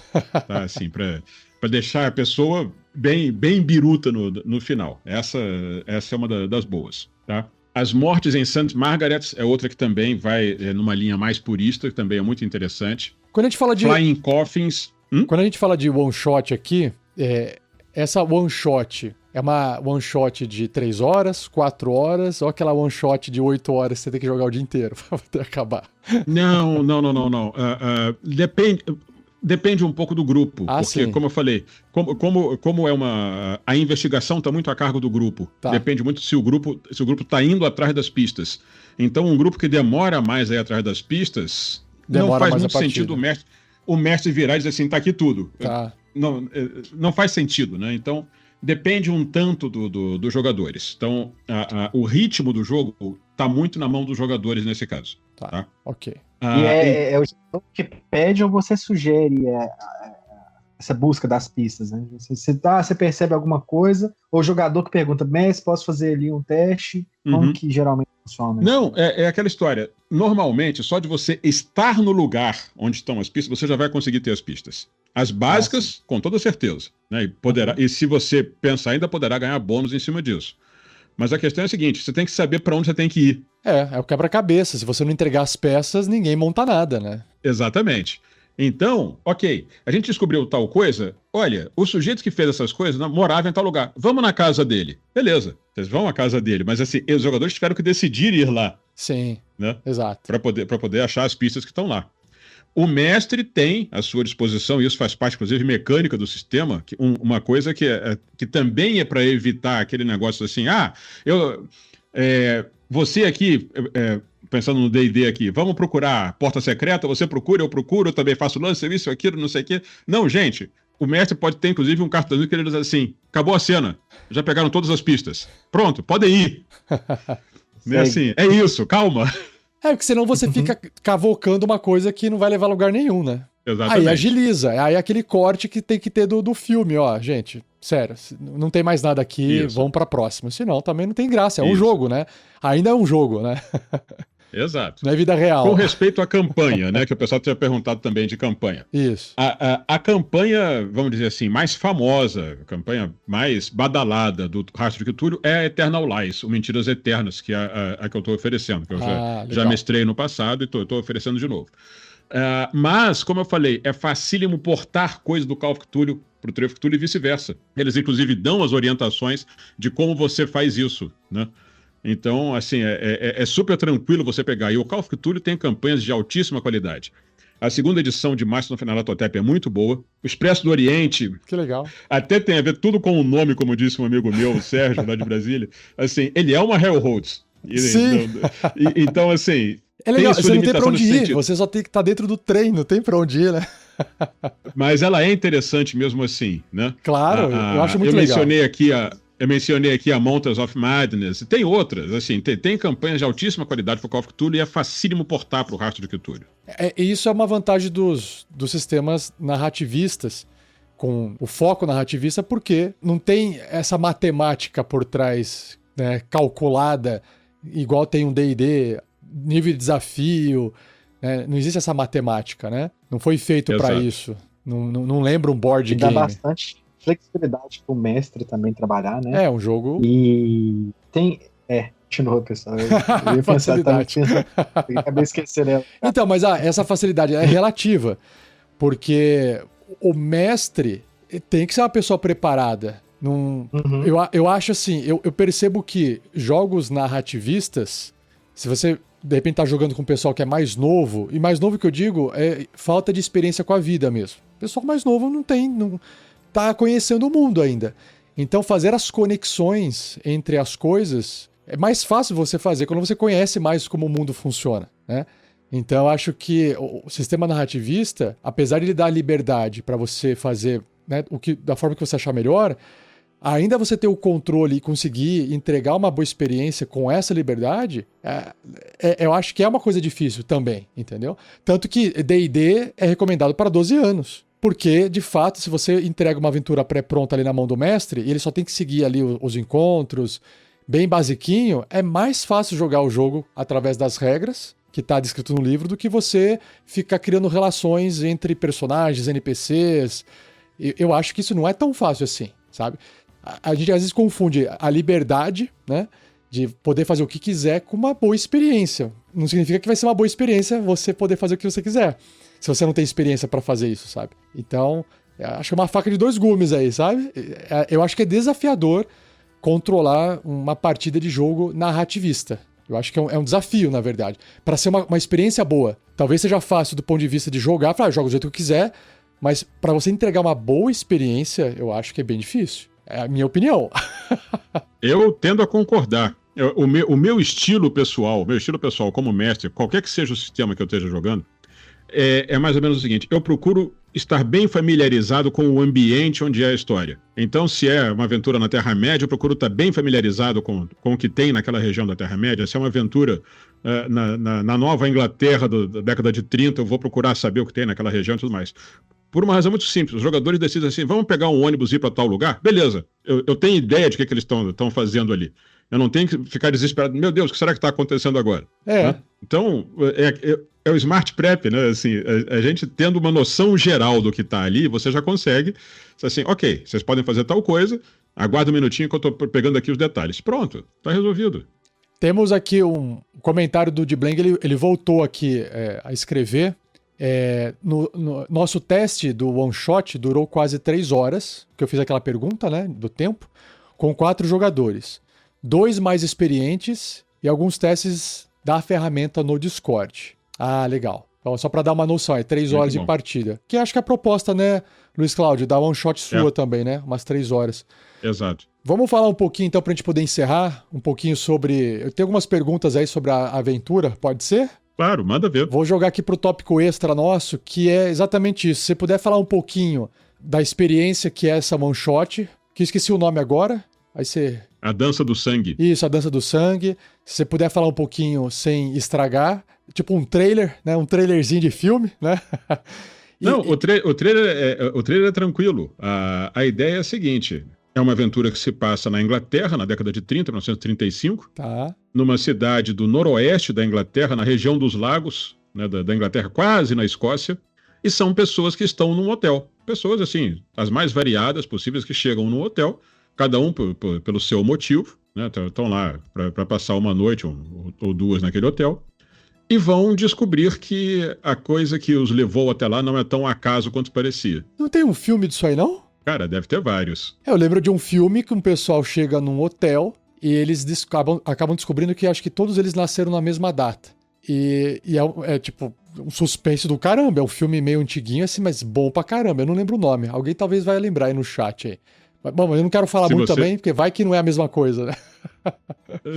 tá? Assim, pra deixar a pessoa bem biruta no final. Essa é uma das boas, tá? As Mortes em St. Margaret's é outra que também vai numa linha mais purista, que também é muito interessante. Quando a gente fala de... Flying Coffins... Quando a gente fala de one shot aqui, essa one shot é uma one shot de 3 horas, 4 horas, ou aquela one shot de 8 horas que você tem que jogar o dia inteiro pra poder acabar? Não. Depende um pouco do grupo, porque, sim. Como eu falei, como a investigação está muito a cargo do grupo. Tá. Depende muito se o grupo está indo atrás das pistas. Então, um grupo que demora mais a ir atrás das pistas, não faz muito sentido o mestre virar e dizer assim, tá aqui tudo. Tá. Não faz sentido, né? Então, depende um tanto dos jogadores. Então, o ritmo do jogo está muito na mão dos jogadores nesse caso. Tá? Ok. E é o jogador que pede ou você sugere essa busca das pistas, né? Você percebe alguma coisa, ou o jogador que pergunta, mestre, posso fazer ali um teste? Como que geralmente funciona? Não, é aquela história. Normalmente, só de você estar no lugar onde estão as pistas, você já vai conseguir ter as pistas. As básicas, com toda certeza. Né? E se você pensar, ainda poderá ganhar bônus em cima disso. Mas a questão é a seguinte, você tem que saber para onde você tem que ir. É o quebra-cabeça. Se você não entregar as peças, ninguém monta nada, né? Exatamente. Então, ok, a gente descobriu tal coisa, olha, o sujeito que fez essas coisas morava em tal lugar, vamos na casa dele. Beleza, vocês vão à casa dele, mas assim, os jogadores tiveram que decidir ir lá. Sim, né? Exato. Para poder achar as pistas que estão lá. O mestre tem à sua disposição, e isso faz parte, inclusive, mecânica do sistema, uma coisa que também é para evitar aquele negócio assim, você aqui... pensando no D&D aqui, vamos procurar porta secreta, você procura, eu procuro, eu também faço lance, isso, aquilo, não sei o quê. Não, gente, o mestre pode ter, inclusive, um cartãozinho que ele diz assim, acabou a cena, já pegaram todas as pistas. Pronto, podem ir. É assim, é isso, calma. Porque senão você fica cavocando uma coisa que não vai levar a lugar nenhum, né? Exatamente. Aí agiliza, aí aquele corte que tem que ter do filme, ó, gente, sério, não tem mais nada aqui, vamos pra próxima. Senão também não tem graça, é um jogo, né? Ainda é um jogo, né? Exato. Não é vida real. Com respeito à campanha, né? Que o pessoal tinha perguntado também de campanha. Isso. A campanha, vamos dizer assim, mais famosa, a campanha mais badalada do Rastro de Cthulhu é a Eternal Lies, o Mentiras Eternas, que é a que eu estou oferecendo, que eu já mestrei no passado e estou oferecendo de novo. Mas, como eu falei, é facílimo portar coisas do Call of Cthulhu para o Trio of Cthulhu e vice-versa. Eles, inclusive, dão as orientações de como você faz isso, né? Então, assim, é super tranquilo você pegar. E o Call of Cthulhu tem campanhas de altíssima qualidade. A segunda edição de Masters of Nyarlathotep é muito boa. O Expresso do Oriente... Que legal. Até tem a ver tudo com o nome, como disse um amigo meu, o Sérgio, lá de Brasília. Assim, ele é uma Hellholtz. Sim. Então, assim... É legal, você não tem pra onde ir, você só tem que estar dentro do trem, não tem pra onde ir, né? Mas ela é interessante mesmo assim, né? Claro, eu acho muito legal. Eu mencionei aqui a Mountains of Madness, tem outras, assim, tem campanhas de altíssima qualidade para o Call of Cthulhu e é facílimo portar para o Rastro de Cthulhu. Isso é uma vantagem dos sistemas narrativistas, com o foco narrativista, porque não tem essa matemática por trás, né, calculada, igual tem um D&D, nível de desafio, né? Não existe essa matemática, né? Não foi feito para isso. Não lembra um board game. Dá bastante flexibilidade pro mestre também trabalhar, né? É um jogo... E tem... de novo, pessoal. Eu ia facilidade. Acabei esquecendo ela. Então, mas essa facilidade é relativa, porque o mestre tem que ser uma pessoa preparada. Eu acho assim, eu percebo que jogos narrativistas, se você de repente tá jogando com um pessoal que é mais novo, e mais novo que eu digo é falta de experiência com a vida mesmo. O pessoal mais novo não tá conhecendo o mundo ainda. Então fazer as conexões entre as coisas é mais fácil você fazer quando você conhece mais como o mundo funciona, né? Então eu acho que o sistema narrativista, apesar de ele dar liberdade para você fazer, né, da forma que você achar melhor, ainda você ter o controle e conseguir entregar uma boa experiência com essa liberdade, eu acho que é uma coisa difícil também, entendeu? Tanto que D&D é recomendado para 12 anos. Porque, de fato, se você entrega uma aventura pré-pronta ali na mão do mestre, e ele só tem que seguir ali os encontros, bem basiquinho, é mais fácil jogar o jogo através das regras, que está descrito no livro, do que você ficar criando relações entre personagens, NPCs. Eu acho que isso não é tão fácil assim, sabe? A gente às vezes confunde a liberdade, né, de poder fazer o que quiser com uma boa experiência. Não significa que vai ser uma boa experiência você poder fazer o que você quiser, se você não tem experiência para fazer isso, sabe? Então, acho que é uma faca de dois gumes aí, sabe? Eu acho que é desafiador controlar uma partida de jogo narrativista. Eu acho que é um desafio, na verdade. Para ser uma experiência boa. Talvez seja fácil do ponto de vista de jogar, falar, jogo do jeito que eu quiser, mas para você entregar uma boa experiência, eu acho que é bem difícil. É a minha opinião. Eu tendo a concordar. O meu estilo pessoal como mestre, qualquer que seja o sistema que eu esteja jogando, é mais ou menos o seguinte: eu procuro estar bem familiarizado com o ambiente onde é a história. Então, se é uma aventura na Terra-média, eu procuro estar bem familiarizado com o que tem naquela região da Terra-média. Se é uma aventura na Nova Inglaterra da década de 30, eu vou procurar saber o que tem naquela região e tudo mais. Por uma razão muito simples, os jogadores decidem assim, vamos pegar um ônibus e ir para tal lugar? Beleza, eu tenho ideia de que eles estão fazendo ali. Eu não tenho que ficar desesperado. Meu Deus, o que será que está acontecendo agora? Né? Então, é o Smart Prep, né? Assim, a gente tendo uma noção geral do que está ali, você já consegue, assim, ok, vocês podem fazer tal coisa, aguarda um minutinho que eu estou pegando aqui os detalhes. Pronto, está resolvido. Temos aqui um comentário do Diblang, ele voltou aqui a escrever. No nosso teste do One Shot durou quase 3 horas, que eu fiz aquela pergunta, né, do tempo, com 4 jogadores. 2 mais experientes e alguns testes da ferramenta no Discord. Ah, legal. Então, só para dar uma noção, 3 horas de partida. Que acho que é a proposta, né, Luiz Cláudio, da One Shot sua também, né? Umas 3 horas. Exato. Vamos falar um pouquinho, então, pra gente poder encerrar, um pouquinho sobre... Eu tenho algumas perguntas aí sobre a aventura, pode ser? Claro, manda ver. Vou jogar aqui pro tópico extra nosso, que é exatamente isso. Se você puder falar um pouquinho da experiência que é essa One Shot, que eu esqueci o nome agora, aí você... A Dança do Sangue. Isso, a Dança do Sangue. Se você puder falar um pouquinho sem estragar, tipo um trailer, né? Um trailerzinho de filme, né? Não, o trailer é tranquilo. A ideia é a seguinte: é uma aventura que se passa na Inglaterra, na década de 30, 1935, numa cidade do noroeste da Inglaterra, na região dos lagos, né, da Inglaterra, quase na Escócia, e são pessoas que estão num hotel. Pessoas, assim, as mais variadas possíveis que chegam num hotel, cada um pelo seu motivo, né, estão lá para passar uma noite ou 2 naquele hotel, e vão descobrir que a coisa que os levou até lá não é tão acaso quanto parecia. Não tem um filme disso aí, não? Cara, deve ter vários. Eu lembro de um filme que um pessoal chega num hotel e eles acabam descobrindo que acho que todos eles nasceram na mesma data. E é tipo um suspense do caramba. É um filme meio antiguinho assim, mas bom pra caramba. Eu não lembro o nome. Alguém talvez vai lembrar aí no chat aí. Bom, eu não quero falar muito também, porque vai que não é a mesma coisa, né?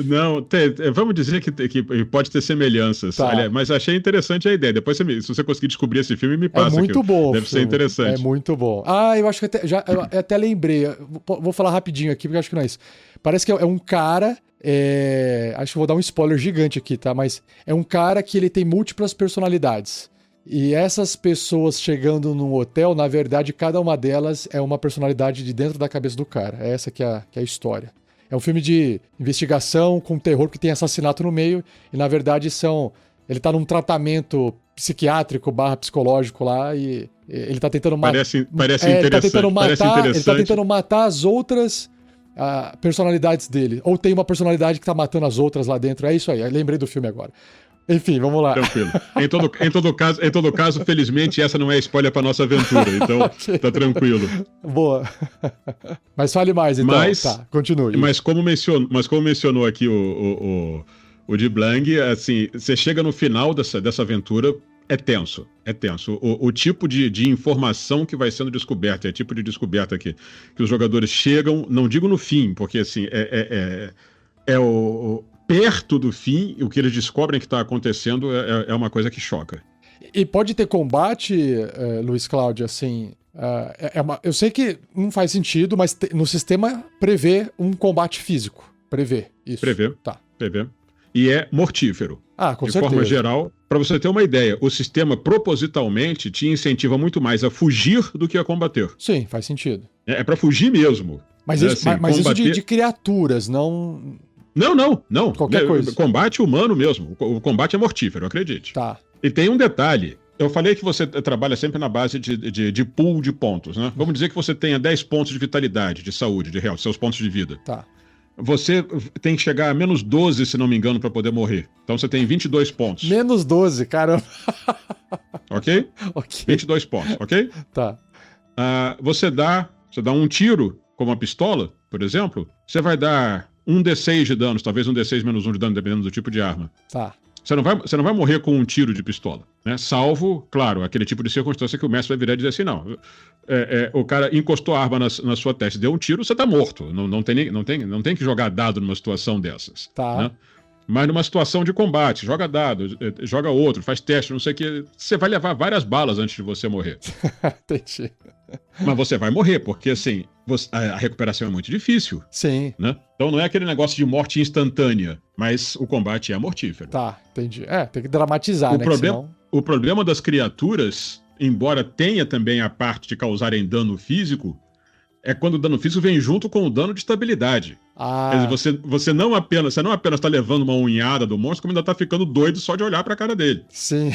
Não, vamos dizer que pode ter semelhanças. Aliás, mas achei interessante a ideia. Depois, se você conseguir descobrir esse filme, me passa. É muito bom. Deve ser interessante. É muito bom. Ah, eu acho que eu até lembrei. Vou falar rapidinho aqui, porque eu acho que não é isso. Parece que é um cara... acho que vou dar um spoiler gigante aqui, tá? Mas é um cara que ele tem múltiplas personalidades. E essas pessoas chegando num hotel, na verdade, cada uma delas é uma personalidade de dentro da cabeça do cara. É essa que é a história. É um filme de investigação com terror que tem assassinato no meio. E, na verdade, ele tá num tratamento psiquiátrico / psicológico lá e ele tá tentando matar... Parece interessante. Ele tá tentando matar as outras personalidades dele. Ou tem uma personalidade que tá matando as outras lá dentro. É isso aí. Eu lembrei do filme agora. Enfim, vamos lá. Tranquilo. Em todo caso, felizmente, essa não é spoiler pra nossa aventura, então tá tranquilo. Boa. Mas fale mais, então. Continue. Mas como mencionou aqui o Diblang, assim, você chega no final dessa aventura, é tenso. O tipo de informação que vai sendo descoberta, é o tipo de descoberta que os jogadores chegam, não digo no fim, porque assim, perto do fim, o que eles descobrem que está acontecendo é uma coisa que choca. E pode ter combate, Luiz Cláudio, assim... eu sei que não faz sentido, mas no sistema prevê um combate físico. Prevê isso. Prevê. E é mortífero. Com certeza. De forma geral, para você ter uma ideia, o sistema propositalmente te incentiva muito mais a fugir do que a combater. Sim, faz sentido. É para fugir mesmo. Mas isso de criaturas, não... Não. Qualquer coisa. Combate humano mesmo. O combate é mortífero, acredite. Tá. E tem um detalhe. Eu falei que você trabalha sempre na base de pool de pontos, né? Vamos dizer que você tenha 10 pontos de vitalidade, de saúde, de real, seus pontos de vida. Tá. Você tem que chegar a menos 12, se não me engano, para poder morrer. Então você tem 22 pontos. Menos 12, caramba. Ok? 22 pontos, ok? Tá. Você dá um tiro com uma pistola, por exemplo, você vai dar 1d6 de danos, talvez 1d6 menos 1 de dano, dependendo do tipo de arma. Tá. Você não vai morrer com um tiro de pistola, né? Salvo, claro, aquele tipo de circunstância que o mestre vai virar e dizer assim, não, o cara encostou a arma na sua testa e deu um tiro, você tá morto. Não tem que jogar dado numa situação dessas. Tá. Né? Mas numa situação de combate, joga dado, joga outro, faz teste, não sei o que, você vai levar várias balas antes de você morrer. Entendi. Mas você vai morrer, porque assim, a recuperação é muito difícil. Sim. Né? Então não é aquele negócio de morte instantânea, mas o combate é mortífero. Tá, entendi. Tem que dramatizar, O problema das criaturas, embora tenha também a parte de causarem dano físico, é quando o dano físico vem junto com o dano de estabilidade. Quer dizer, você não apenas está levando uma unhada do monstro, como ainda está ficando doido só de olhar para a cara dele. Sim.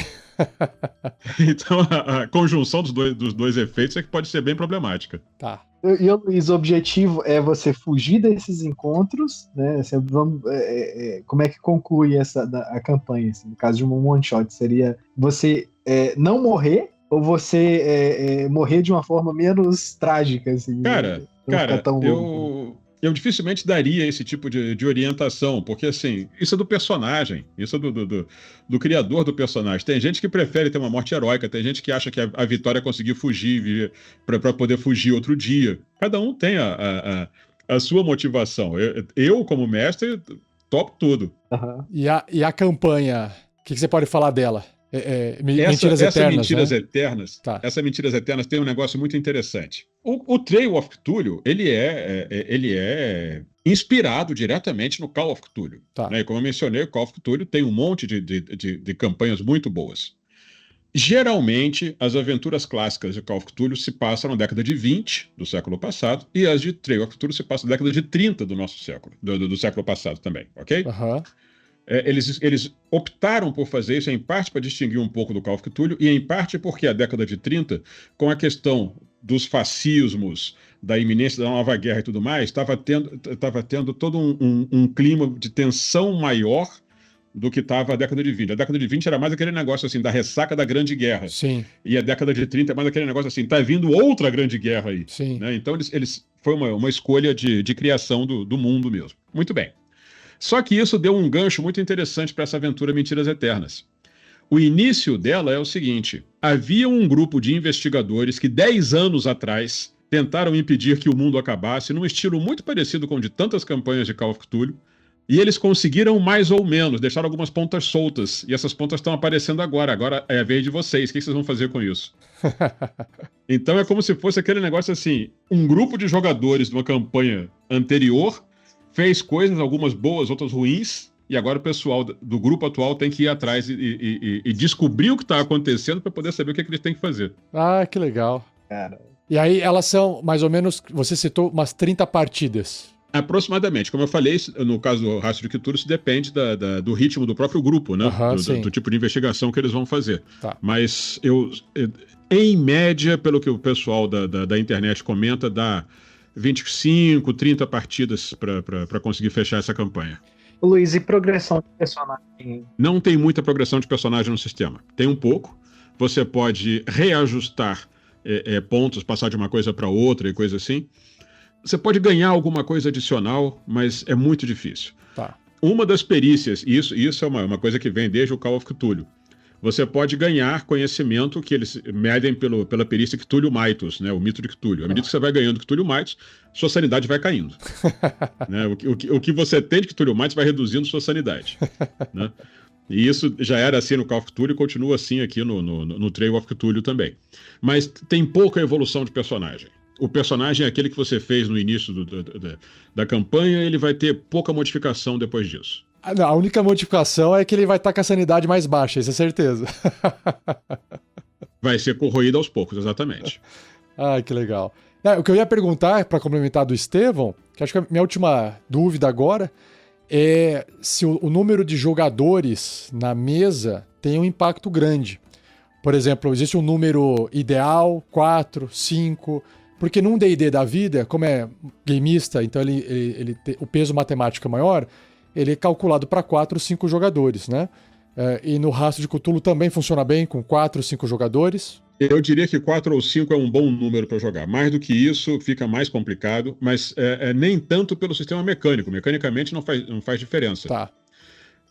Então a conjunção dos dois efeitos é que pode ser bem problemática. Tá. E Luiz, o objetivo é você fugir desses encontros, né? Como é que conclui a campanha? Assim, no caso de um one-shot, seria você não morrer ou você morrer de uma forma menos trágica? Assim, Cara, eu dificilmente daria esse tipo de orientação, porque assim, isso é do personagem, isso é do criador do personagem. Tem gente que prefere ter uma morte heróica, tem gente que acha que a vitória é conseguir fugir para poder fugir outro dia. Cada um tem a sua motivação. Eu, como mestre, topo tudo. Uhum. E a campanha, o que você pode falar dela? Mentiras Eternas. Tá. Essa Mentiras Eternas tem um negócio muito interessante. O Trail of Cthulhu, ele é inspirado diretamente no Call of Cthulhu. Tá. Né? E como eu mencionei, o Call of Cthulhu tem um monte de campanhas muito boas. Geralmente, as aventuras clássicas de Call of Cthulhu se passam na década de 20 do século passado, e as de Trail of Cthulhu se passam na década de 30 do nosso século, do século passado também, ok? Aham. Eles optaram por fazer isso, em parte para distinguir um pouco do Call of Cthulhu, e em parte porque a década de 30, com a questão dos fascismos, da iminência da nova guerra e tudo mais, estava tendo todo um clima de tensão maior do que estava a década de 20. A década de 20 era mais aquele negócio assim, da ressaca da Grande Guerra. Sim. E a década de 30 é mais aquele negócio assim, tá vindo outra Grande Guerra aí. Sim. Né? Então foi uma escolha de criação do mundo mesmo. Muito bem. Só que isso deu um gancho muito interessante para essa aventura Mentiras Eternas. O início dela é o seguinte: havia um grupo de investigadores que 10 anos atrás tentaram impedir que o mundo acabasse num estilo muito parecido com o de tantas campanhas de Call of Cthulhu, e eles conseguiram mais ou menos, deixaram algumas pontas soltas, e essas pontas estão aparecendo agora é a vez de vocês, o que vocês vão fazer com isso? Então é como se fosse aquele negócio assim, um grupo de jogadores de uma campanha anterior fez coisas, algumas boas, outras ruins, e agora o pessoal do grupo atual tem que ir atrás e descobrir o que está acontecendo para poder saber o que eles têm que fazer. Ah, que legal. Cara. E aí elas são, mais ou menos, você citou umas 30 partidas. Aproximadamente. Como eu falei, no caso do Rastro de Cthulhu, isso depende do ritmo do próprio grupo, né? Do tipo de investigação que eles vão fazer. Tá. Mas em média, pelo que o pessoal da internet comenta, dá 25, 30 partidas para conseguir fechar essa campanha. Luiz, e progressão de personagem? Não tem muita progressão de personagem no sistema. Tem um pouco. Você pode reajustar pontos, passar de uma coisa para outra e coisa assim. Você pode ganhar alguma coisa adicional, mas é muito difícil. Tá. Uma das perícias, isso é uma coisa que vem desde o Call of Cthulhu. Você pode ganhar conhecimento que eles medem pela perícia Cthulhu Mythos, né, o mito de Cthulhu. À medida que você vai ganhando Cthulhu Mythos, sua sanidade vai caindo. Né? O que você tem de Cthulhu Mythos vai reduzindo sua sanidade. Né? E isso já era assim no Call of Cthulhu e continua assim aqui no Trail of Cthulhu também. Mas tem pouca evolução de personagem. O personagem é aquele que você fez no início da campanha, ele vai ter pouca modificação depois disso. A única modificação é que ele vai estar com a sanidade mais baixa, isso é certeza. Vai ser corroído aos poucos, exatamente. Ah, que legal. O que eu ia perguntar, para complementar do Estevão, que acho que a minha última dúvida agora, é se o número de jogadores na mesa tem um impacto grande. Por exemplo, existe um número ideal, 4, 5... Porque num D&D da vida, como é gameista, então o peso matemático é maior, ele é calculado para 4 ou 5 jogadores, né? E no Rastro de Cthulhu também funciona bem com 4 ou 5 jogadores? Eu diria que 4 ou 5 é um bom número para jogar. Mais do que isso, fica mais complicado, mas nem tanto pelo sistema mecânico. Mecanicamente não faz diferença. Tá.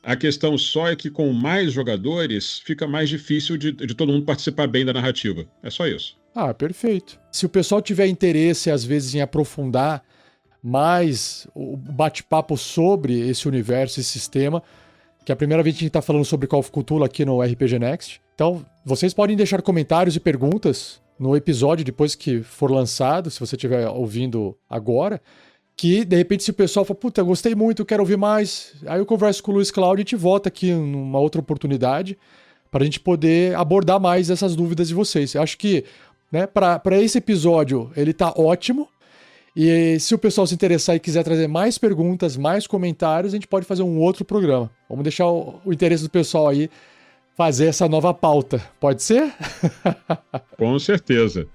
A questão só é que com mais jogadores, fica mais difícil de todo mundo participar bem da narrativa. É só isso. Ah, perfeito. Se o pessoal tiver interesse, às vezes, em aprofundar mais o bate-papo sobre esse universo, esse sistema, que é a primeira vez que a gente está falando sobre Call of Cthulhu aqui no RPG Next. Então, vocês podem deixar comentários e perguntas no episódio depois que for lançado, se você estiver ouvindo agora, que, de repente, se o pessoal fala, puta, gostei muito, quero ouvir mais, aí eu converso com o Luiz Cláudio e a gente volta aqui numa outra oportunidade para a gente poder abordar mais essas dúvidas de vocês. Eu acho que, né, para esse episódio, ele tá ótimo. E se o pessoal se interessar e quiser trazer mais perguntas, mais comentários, a gente pode fazer um outro programa. Vamos deixar o interesse do pessoal aí fazer essa nova pauta. Pode ser? Com certeza.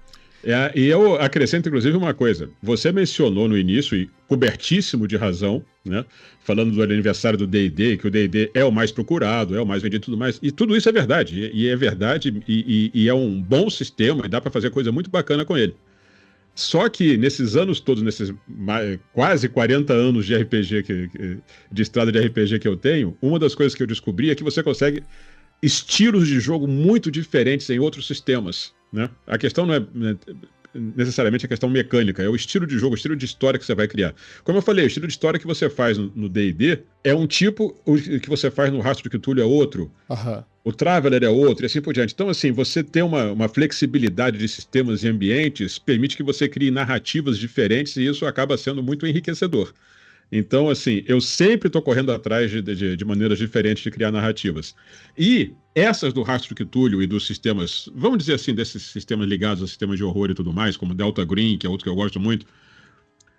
E eu acrescento, inclusive, uma coisa. Você mencionou no início, e cobertíssimo de razão, né? Falando do aniversário do D&D, que o D&D é o mais procurado, é o mais vendido e tudo mais. E tudo isso é verdade. E é verdade, e é um bom sistema, e dá para fazer coisa muito bacana com ele. Só que nesses anos todos, nesses quase 40 anos de RPG, de estrada de RPG que eu tenho, uma das coisas que eu descobri é que você consegue estilos de jogo muito diferentes em outros sistemas, né? A questão não é necessariamente a questão mecânica, é o estilo de jogo, o estilo de história que você vai criar. Como eu falei, o estilo de história que você faz no D&D é um tipo, o que você faz no Rastro de Cthulhu é outro, o Traveler é outro, e assim por diante. Então, assim, você ter uma flexibilidade de sistemas e ambientes permite que você crie narrativas diferentes e isso acaba sendo muito enriquecedor. Então, assim, eu sempre estou correndo atrás de maneiras diferentes de criar narrativas. E essas do Rastro de Cthulhu e dos sistemas, vamos dizer assim, desses sistemas ligados a sistemas de horror e tudo mais, como Delta Green, que é outro que eu gosto muito,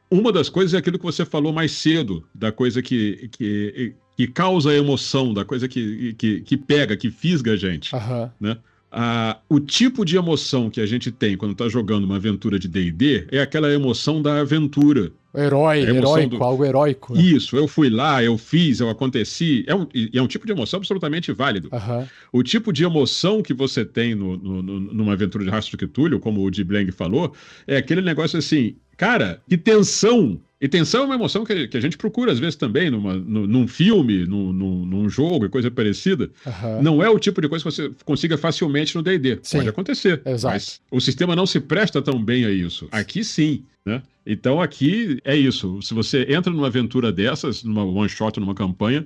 uma das coisas é aquilo que você falou mais cedo, da coisa que causa emoção, da coisa que pega, que fisga a gente, né? O tipo de emoção que a gente tem quando está jogando uma aventura de D&D é aquela emoção da aventura. Heróico, algo heróico. Né? Isso, eu fui lá, eu fiz, eu aconteci. É um tipo de emoção absolutamente válido. O tipo de emoção que você tem numa aventura de Rastro de Cthulhu, como o Diblang falou, é aquele negócio assim, cara, que tensão. E tensão é uma emoção que a gente procura, às vezes, também, num filme, num jogo e coisa parecida. Não é o tipo de coisa que você consiga facilmente no D&D. Pode acontecer, mas o sistema não se presta tão bem a isso. Aqui sim, né? Então aqui é isso. Se você entra numa aventura dessas, numa one-shot, numa campanha,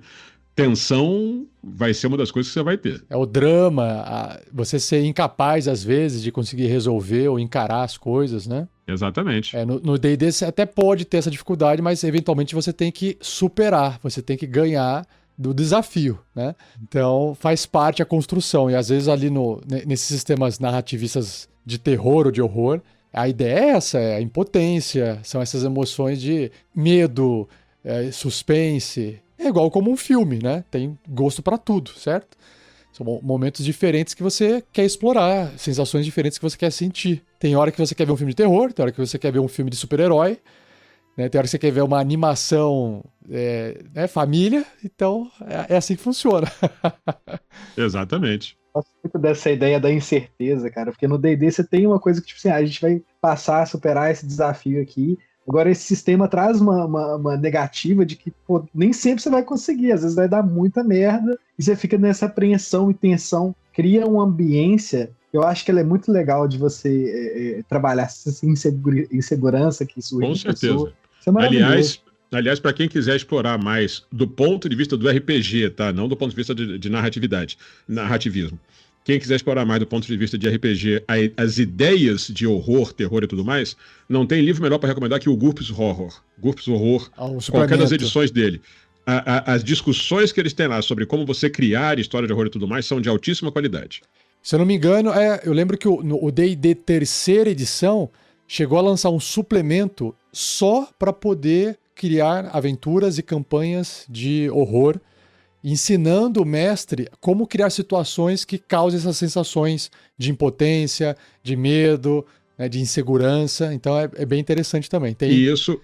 tensão vai ser uma das coisas que você vai ter. É o drama, você ser incapaz, às vezes, de conseguir resolver ou encarar as coisas, né? Exatamente. No D&D você até pode ter essa dificuldade, mas eventualmente você tem que superar, você tem que ganhar do desafio, né? Então faz parte a construção. E às vezes ali nesses sistemas narrativistas de terror ou de horror, a ideia é essa, é a impotência, são essas emoções de medo, suspense. É igual como um filme, né? Tem gosto para tudo, certo? São momentos diferentes que você quer explorar, sensações diferentes que você quer sentir. Tem hora que você quer ver um filme de terror, tem hora que você quer ver um filme de super-herói, né? Tem hora que você quer ver uma animação família, então é assim que funciona. Exatamente. Gosto muito dessa ideia da incerteza, cara, porque no D&D você tem uma coisa que, tipo assim, a gente vai passar, superar esse desafio aqui. Agora, esse sistema traz uma negativa de que, pô, nem sempre você vai conseguir, às vezes vai dar muita merda, e você fica nessa apreensão e tensão, cria uma ambiência, eu acho que ela é muito legal de você trabalhar essa insegurança que surge. Com certeza. Isso é maravilhoso. Aliás, para quem quiser explorar mais do ponto de vista do RPG, tá? Não do ponto de vista de narrativismo. Quem quiser explorar mais do ponto de vista de RPG, as ideias de horror, terror e tudo mais, não tem livro melhor para recomendar que o GURPS Horror. GURPS Horror, qualquer das edições dele. As discussões que eles têm lá sobre como você criar história de horror e tudo mais são de altíssima qualidade. Se eu não me engano, eu lembro que o D&D terceira edição chegou a lançar um suplemento só para poder criar aventuras e campanhas de horror, ensinando o mestre como criar situações que causem essas sensações de impotência, de medo, né, de insegurança. Então é bem interessante também. Tem isso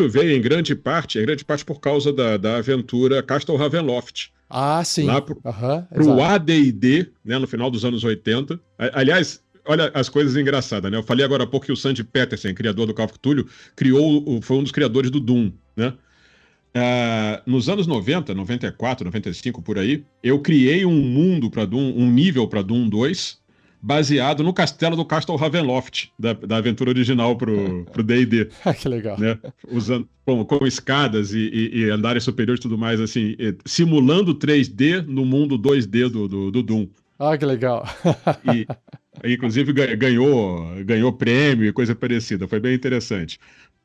veio em grande parte por causa da aventura Castle Ravenloft. Ah, sim. Lá pro AD&D, né, no final dos anos 80. Aliás, olha as coisas engraçadas, né? Eu falei agora há pouco que o Sandy Petersen, criador do Call of Cthulhu, foi um dos criadores do Doom, né? Nos anos 90, 94, 95, por aí, eu criei um mundo para Doom, um nível para Doom 2, baseado no castelo do Castle Ravenloft, da aventura original pro D&D. Que legal. Né? Usando com escadas e andares superiores e tudo mais, assim, simulando 3D no mundo 2D do Doom. Que legal. Inclusive ganhou prêmio e coisa parecida, foi bem interessante.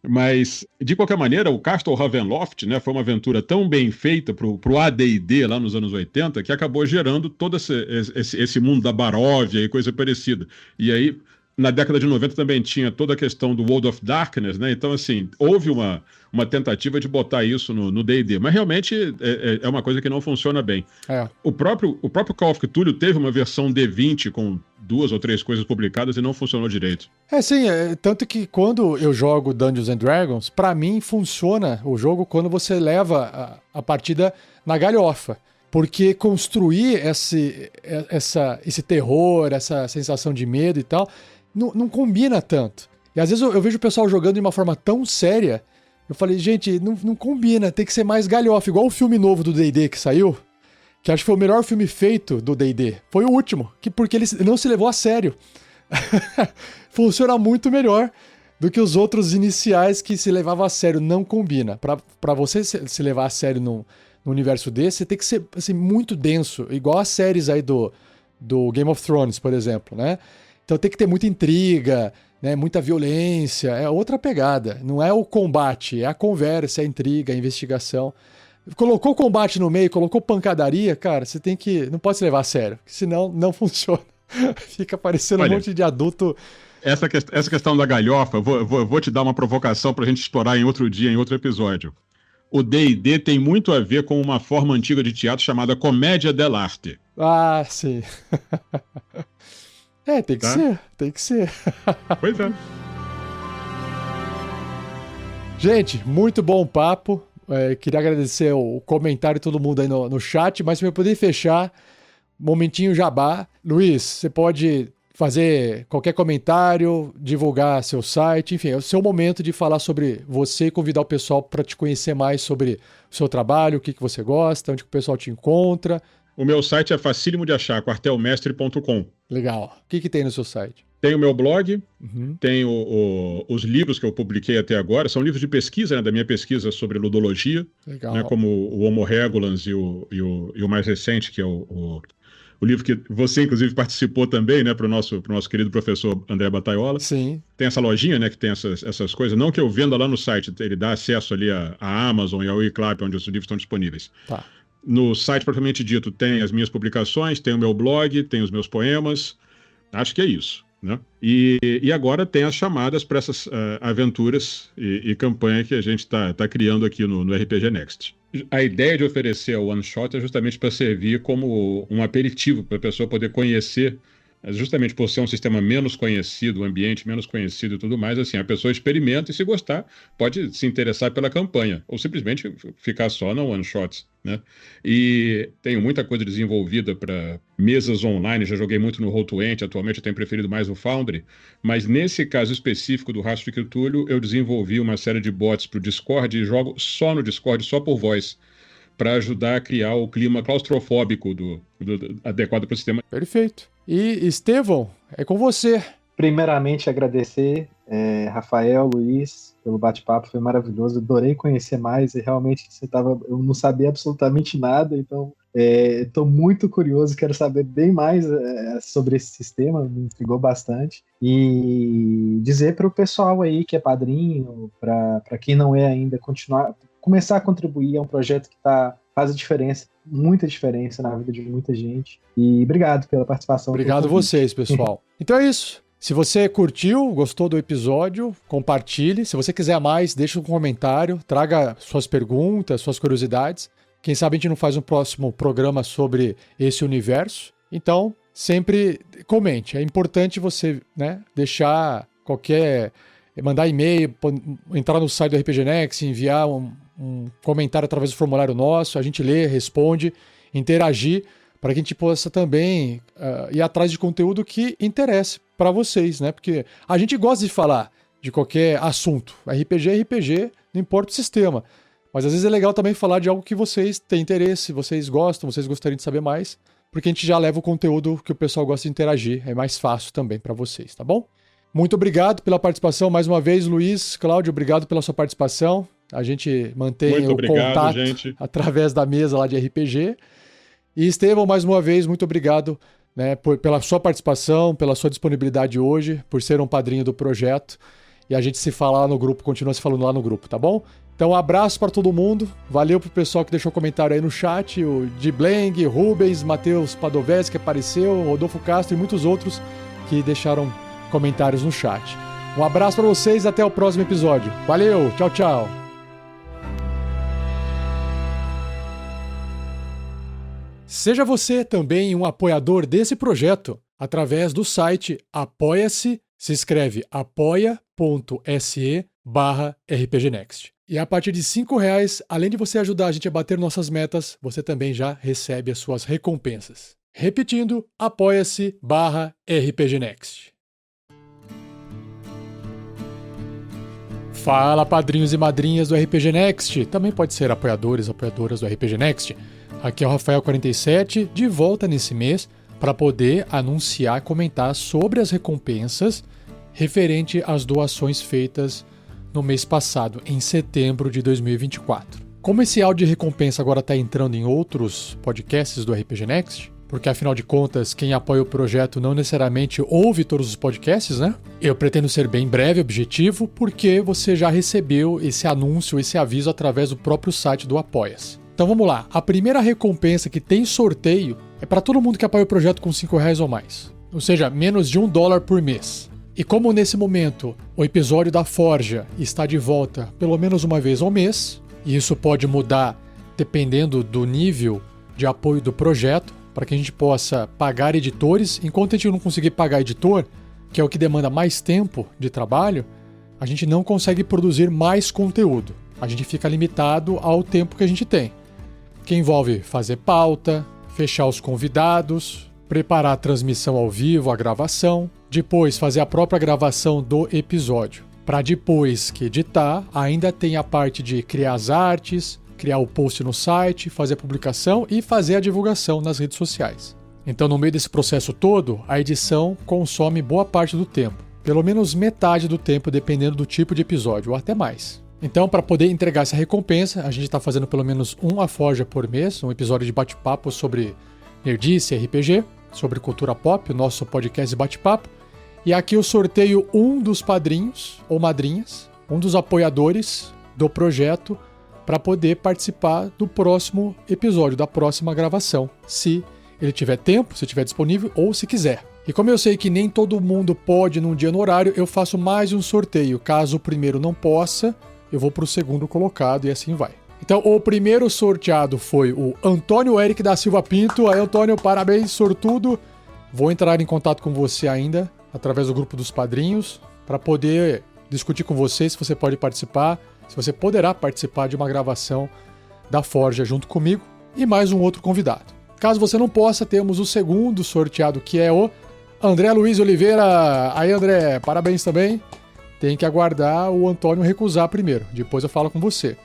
Mas, de qualquer maneira, o Castle Ravenloft, né, foi uma aventura tão bem feita pro AD&D lá nos anos 80 que acabou gerando todo esse mundo da Baróvia e coisa parecida. E aí na década de 90 também tinha toda a questão do World of Darkness, né? Então, assim, houve uma tentativa de botar isso no D&D, mas realmente é uma coisa que não funciona bem. O próprio Call of Cthulhu teve uma versão D20 com 2 ou 3 coisas publicadas e não funcionou direito. Sim, tanto que quando eu jogo Dungeons and Dragons, pra mim funciona o jogo quando você leva a partida na galhofa. Porque construir esse terror, essa sensação de medo e tal, não combina tanto. E às vezes eu vejo o pessoal jogando de uma forma tão séria, eu falei, gente, não combina, tem que ser mais galhofa, igual o filme novo do D&D que saiu, que acho que foi o melhor filme feito do D&D. Foi o último, porque ele não se levou a sério. Funciona muito melhor do que os outros iniciais que se levavam a sério. Não combina. Pra você se levar a sério no universo desse, você tem que ser assim, muito denso, igual as séries aí do Game of Thrones, por exemplo, né? Então tem que ter muita intriga, né? Muita violência, é outra pegada. Não é o combate, é a conversa, é a intriga, a investigação. Colocou combate no meio, colocou pancadaria, cara, você tem que... Não pode se levar a sério, senão não funciona. Fica parecendo um monte de adulto... Essa questão da galhofa, vou te dar uma provocação pra gente explorar em outro dia, em outro episódio. O D&D tem muito a ver com uma forma antiga de teatro chamada comédia dell'arte. Ah, sim. Tem que ser. Pois é. Gente, muito bom papo. Queria agradecer o comentário de todo mundo aí no chat, mas se eu poder fechar, momentinho jabá. Luiz, você pode fazer qualquer comentário, divulgar seu site, enfim, é o seu momento de falar sobre você e convidar o pessoal para te conhecer mais sobre o seu trabalho, o que você gosta, onde que o pessoal te encontra. O meu site é facílimo de achar, quartelmestre.com. Legal. O que tem no seu site? Tem o meu blog, tem os livros que eu publiquei até agora, são livros de pesquisa, né, da minha pesquisa sobre ludologia, né, como o Homo Regulans e o mais recente, que é o livro que você, inclusive, participou também, né, para o nosso querido professor André Bataiola. Sim. Tem essa lojinha, né, que tem essas coisas. Não que eu venda lá no site, ele dá acesso ali à Amazon e ao eClap, onde os livros estão disponíveis. Tá. No site, propriamente dito, tem as minhas publicações, tem o meu blog, tem os meus poemas. Acho que é isso, né? E agora tem as chamadas para essas aventuras e campanha que a gente está criando aqui no RPG Next. A ideia de oferecer a One Shot é justamente para servir como um aperitivo para a pessoa poder conhecer, justamente por ser um sistema menos conhecido, um ambiente menos conhecido e tudo mais, assim, a pessoa experimenta e, se gostar, pode se interessar pela campanha, ou simplesmente ficar só na One Shot, né? E tenho muita coisa desenvolvida para mesas online, já joguei muito no Roll20, atualmente eu tenho preferido mais o Foundry, mas nesse caso específico do Rastro de Cthulhu, eu desenvolvi uma série de bots para o Discord e jogo só no Discord, só por voz, para ajudar a criar o clima claustrofóbico adequado para o sistema. Perfeito. E, Estevão, é com você. Primeiramente, agradecer, Rafael, Luiz, pelo bate-papo, foi maravilhoso, adorei conhecer mais, e realmente eu não sabia absolutamente nada, então estou muito curioso, quero saber bem mais sobre esse sistema, me intrigou bastante, e dizer para o pessoal aí que é padrinho, para quem não é ainda, começar a contribuir, é um projeto que faz diferença, muita diferença na vida de muita gente. E obrigado pela participação. Obrigado a vocês, pessoal. Então é isso. Se você curtiu, gostou do episódio, compartilhe. Se você quiser mais, deixa um comentário, traga suas perguntas, suas curiosidades. Quem sabe a gente não faz um próximo programa sobre esse universo. Então, sempre comente. É importante você, né, deixar mandar e-mail, entrar no site do RPG Next, enviar um comentário através do formulário nosso, a gente lê, responde, interagir, para que a gente possa também ir atrás de conteúdo que interesse para vocês, né? Porque a gente gosta de falar de qualquer assunto. RPG é RPG, não importa o sistema. Mas às vezes é legal também falar de algo que vocês têm interesse, vocês gostam, vocês gostariam de saber mais, porque a gente já leva o conteúdo que o pessoal gosta de interagir. É mais fácil também para vocês, tá bom? Muito obrigado pela participação mais uma vez, Luiz, Cláudio, obrigado pela sua participação. A gente mantém o contato através da mesa lá de RPG. E Estevão, mais uma vez, muito obrigado, né, pela sua participação, pela sua disponibilidade hoje, por ser um padrinho do projeto. E a gente se fala lá no grupo, continua se falando lá no grupo, tá bom? Então, um abraço para todo mundo. Valeu pro pessoal que deixou comentário aí no chat, o Dibleng, Rubens, Matheus Padovese, que apareceu, Rodolfo Castro e muitos outros que deixaram comentários no chat. Um abraço para vocês e até o próximo episódio. Valeu, tchau, tchau. Seja você também um apoiador desse projeto através do site Apoia-se, se escreve apoia.se/rpgnext. E a partir de R$5, além de você ajudar a gente a bater nossas metas, você também já recebe as suas recompensas. Repetindo, apoia-se/rpgnext. Fala, padrinhos e madrinhas do RPG Next. Também pode ser apoiadores, apoiadoras do RPG Next. Aqui é o Rafael47, de volta nesse mês para poder anunciar, comentar sobre as recompensas referente às doações feitas no mês passado, em setembro de 2024. Como esse áudio de recompensa agora está entrando em outros podcasts do RPG Next, porque afinal de contas, quem apoia o projeto não necessariamente ouve todos os podcasts, né? Eu pretendo ser bem breve e objetivo, porque você já recebeu esse anúncio, esse aviso através do próprio site do Apoia-se. Então vamos lá, a primeira recompensa que tem sorteio é para todo mundo que apoia o projeto com R$5 ou mais, ou seja, menos de $1 por mês. E como nesse momento o episódio da Forja está de volta pelo menos uma vez ao mês, e isso pode mudar dependendo do nível de apoio do projeto, para que a gente possa pagar editores, enquanto a gente não conseguir pagar editor, que é o que demanda mais tempo de trabalho, a gente não consegue produzir mais conteúdo. A gente fica limitado ao tempo que a gente tem, que envolve fazer pauta, fechar os convidados, preparar a transmissão ao vivo, a gravação, depois fazer a própria gravação do episódio. Para depois que editar, ainda tem a parte de criar as artes, criar o post no site, fazer a publicação e fazer a divulgação nas redes sociais. Então, no meio desse processo todo, a edição consome boa parte do tempo, pelo menos metade do tempo, dependendo do tipo de episódio, ou até mais. Então, para poder entregar essa recompensa, a gente está fazendo pelo menos um A Forja por mês, um episódio de bate-papo sobre nerdice e RPG, sobre cultura pop, o nosso podcast de bate-papo. E aqui eu sorteio um dos padrinhos ou madrinhas, um dos apoiadores do projeto, para poder participar do próximo episódio, da próxima gravação, se ele tiver tempo, se tiver disponível ou se quiser. E como eu sei que nem todo mundo pode num dia no horário, eu faço mais um sorteio. Caso o primeiro não possa, eu vou para o segundo colocado e assim vai. Então, o primeiro sorteado foi o Antônio Eric da Silva Pinto. Aí, Antônio, parabéns, sortudo. Vou entrar em contato com você ainda, através do grupo dos padrinhos, para poder discutir com você se você pode participar, se você poderá participar de uma gravação da Forja junto comigo e mais um outro convidado. Caso você não possa, temos o segundo sorteado, que é o André Luiz Oliveira. Aí, André, parabéns também. Tem que aguardar o Antônio recusar primeiro, depois eu falo com você.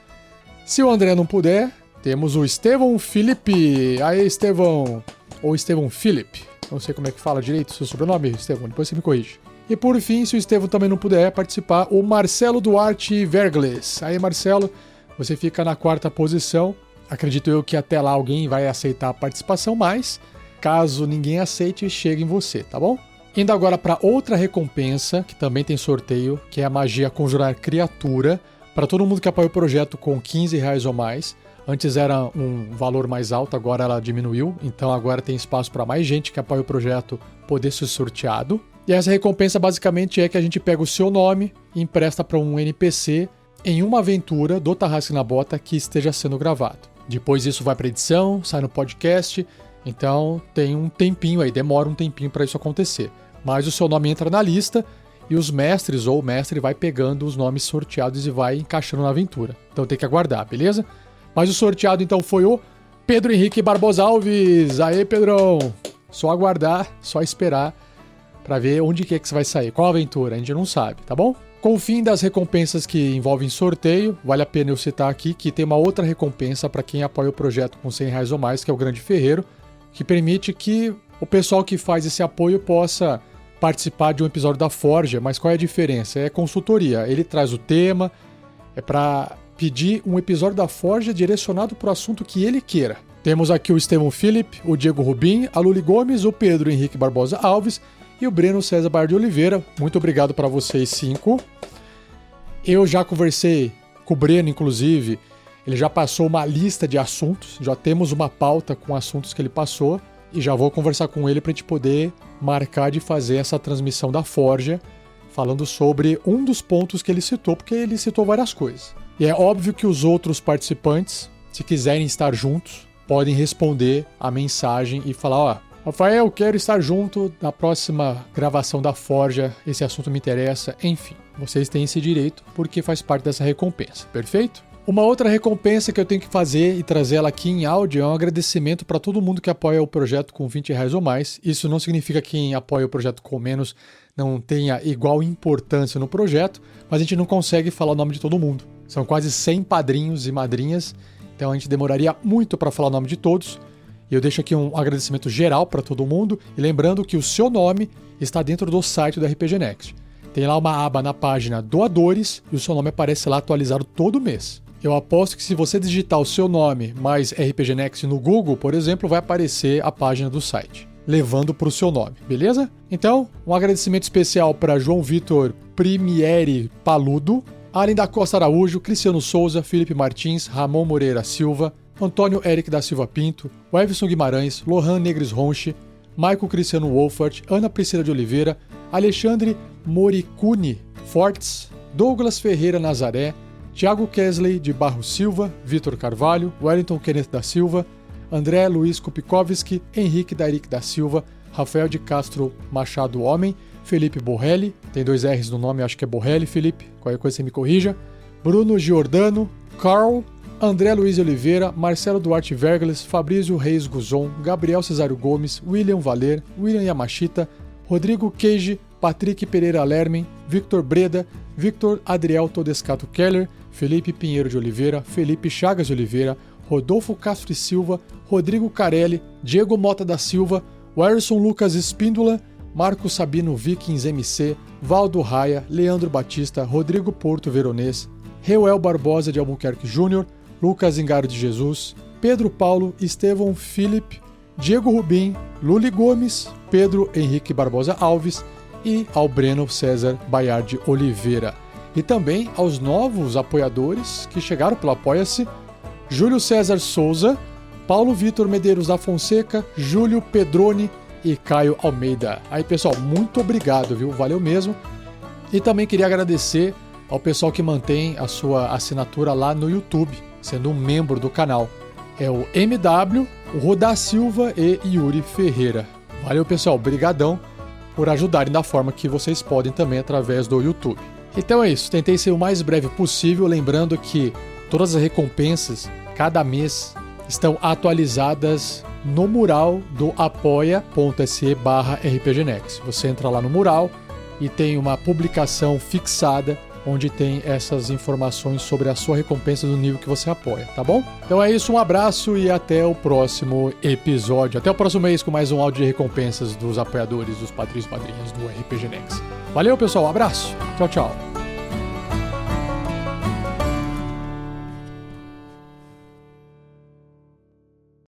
Se o André não puder, temos o Estevão Felipe. Aí, Estevão. Ou Estevão Felipe. Não sei como é que fala direito o seu sobrenome, Estevão. Depois você me corrige. E por fim, se o Estevão também não puder participar, o Marcelo Duarte Vergles. Aí, Marcelo, você fica na 4ª posição. Acredito eu que até lá alguém vai aceitar a participação, mas caso ninguém aceite, chega em você, tá bom? Indo agora para outra recompensa, que também tem sorteio, que é a magia Conjurar Criatura, para todo mundo que apoia o projeto com R$15 ou mais. Antes era um valor mais alto, agora ela diminuiu, então agora tem espaço para mais gente que apoia o projeto poder ser sorteado. E essa recompensa basicamente é que a gente pega o seu nome e empresta para um NPC em uma aventura do Tarrasque na Bota que esteja sendo gravado. Depois isso vai para edição, sai no podcast, então tem um tempinho aí, demora um tempinho para isso acontecer. Mas o seu nome entra na lista e os mestres ou o mestre vai pegando os nomes sorteados e vai encaixando na aventura. Então tem que aguardar, beleza? Mas o sorteado então foi o Pedro Henrique Barbosa Alves. Aê, Pedrão! Só aguardar, só esperar para ver onde que você vai sair. Qual aventura? A gente não sabe, tá bom? Com o fim das recompensas que envolvem sorteio, vale a pena eu citar aqui que tem uma outra recompensa para quem apoia o projeto com R$100 ou mais, que é o Grande Ferreiro, que permite que o pessoal que faz esse apoio possa participar de um episódio da Forja. Mas qual é a diferença? É consultoria. Ele traz o tema, é para pedir um episódio da Forja direcionado para o assunto que ele queira. Temos aqui o Estevão Felipe, o Diego Rubim, a Luli Gomes, o Pedro Henrique Barbosa Alves e o Breno César Bar de Oliveira. Muito obrigado para vocês 5. Eu já conversei com o Breno, inclusive. Ele já passou uma lista de assuntos, já temos uma pauta com assuntos que ele passou. e já vou conversar com ele para a gente poder marcar de fazer essa transmissão da Forja, falando sobre um dos pontos que ele citou, porque ele citou várias coisas. E é óbvio que os outros participantes, se quiserem estar juntos, podem responder a mensagem e falar, ó, Rafael, quero estar junto na próxima gravação da Forja, esse assunto me interessa, enfim. Vocês têm esse direito porque faz parte dessa recompensa, perfeito? Uma outra recompensa que eu tenho que fazer e trazer ela aqui em áudio é um agradecimento para todo mundo que apoia o projeto com R$20 ou mais. Isso não significa que quem apoia o projeto com menos não tenha igual importância no projeto, mas a gente não consegue falar o nome de todo mundo. São quase 100 padrinhos e madrinhas, então a gente demoraria muito para falar o nome de todos. E eu deixo aqui um agradecimento geral para todo mundo, e lembrando que o seu nome está dentro do site do RPG Next. Tem lá uma aba na página Doadores, e o seu nome aparece lá atualizado todo mês. Eu aposto que se você digitar o seu nome mais RPG Next no Google, por exemplo, vai aparecer a página do site, levando para o seu nome, beleza? Então, um agradecimento especial para João Vitor Primieri Paludo, Além da Costa Araújo, Cristiano Souza, Felipe Martins, Ramon Moreira Silva, Antônio Eric da Silva Pinto, Everson Guimarães, Lohan Negres Ronche, Michael Cristiano Wolfert, Ana Priscila de Oliveira, Alexandre Moricuni Fortes, Douglas Ferreira Nazaré, Thiago Kesley de Barros Silva, Vitor Carvalho, Wellington Kenneth da Silva, André Luiz Kupikowski, Henrique Dairic da Silva, Rafael de Castro Machado Homem, Felipe Borrelli, tem 2 R's no nome, acho que é Borrelli, Felipe, qualquer coisa você me corrija, Bruno Giordano, Carl, André Luiz Oliveira, Marcelo Duarte Vergles, Fabrício Reis Guzon, Gabriel Cesário Gomes, William Valer, William Yamashita, Rodrigo Keiji, Patrick Pereira Lermen, Victor Breda, Victor Adriel Todescato Keller, Felipe Pinheiro de Oliveira, Felipe Chagas de Oliveira, Rodolfo Castro e Silva, Rodrigo Carelli, Diego Mota da Silva, Werson Lucas Espíndola, Marcos Sabino Vikings MC, Valdo Raia, Leandro Batista, Rodrigo Porto Veronês, Reuel Barbosa de Albuquerque Júnior, Lucas Zingaro de Jesus, Pedro Paulo, Estevão Felipe, Diego Rubim, Luli Gomes, Pedro Henrique Barbosa Alves e ao Breno César Baiardi Oliveira. E também aos novos apoiadores que chegaram pelo Apoia-se, Júlio César Souza, Paulo Vitor Medeiros da Fonseca, Júlio Pedroni e Caio Almeida. Aí, pessoal, muito obrigado, viu? Valeu mesmo. E também queria agradecer ao pessoal que mantém a sua assinatura lá no YouTube, sendo um membro do canal. É o MW, o Rodá Silva e Yuri Ferreira. Valeu, pessoal. Brigadão por ajudarem da forma que vocês podem também através do YouTube. Então é isso. Tentei ser o mais breve possível, lembrando que todas as recompensas, cada mês, estão atualizadas no mural do apoia.se/rpgnext. Você entra lá no mural e tem uma publicação fixada onde tem essas informações sobre a sua recompensa do nível que você apoia, tá bom? Então é isso, um abraço e até o próximo episódio. Até o próximo mês com mais um áudio de recompensas dos apoiadores, dos padrinhos e madrinhas do RPG Next. Valeu, pessoal, um abraço. Tchau, tchau.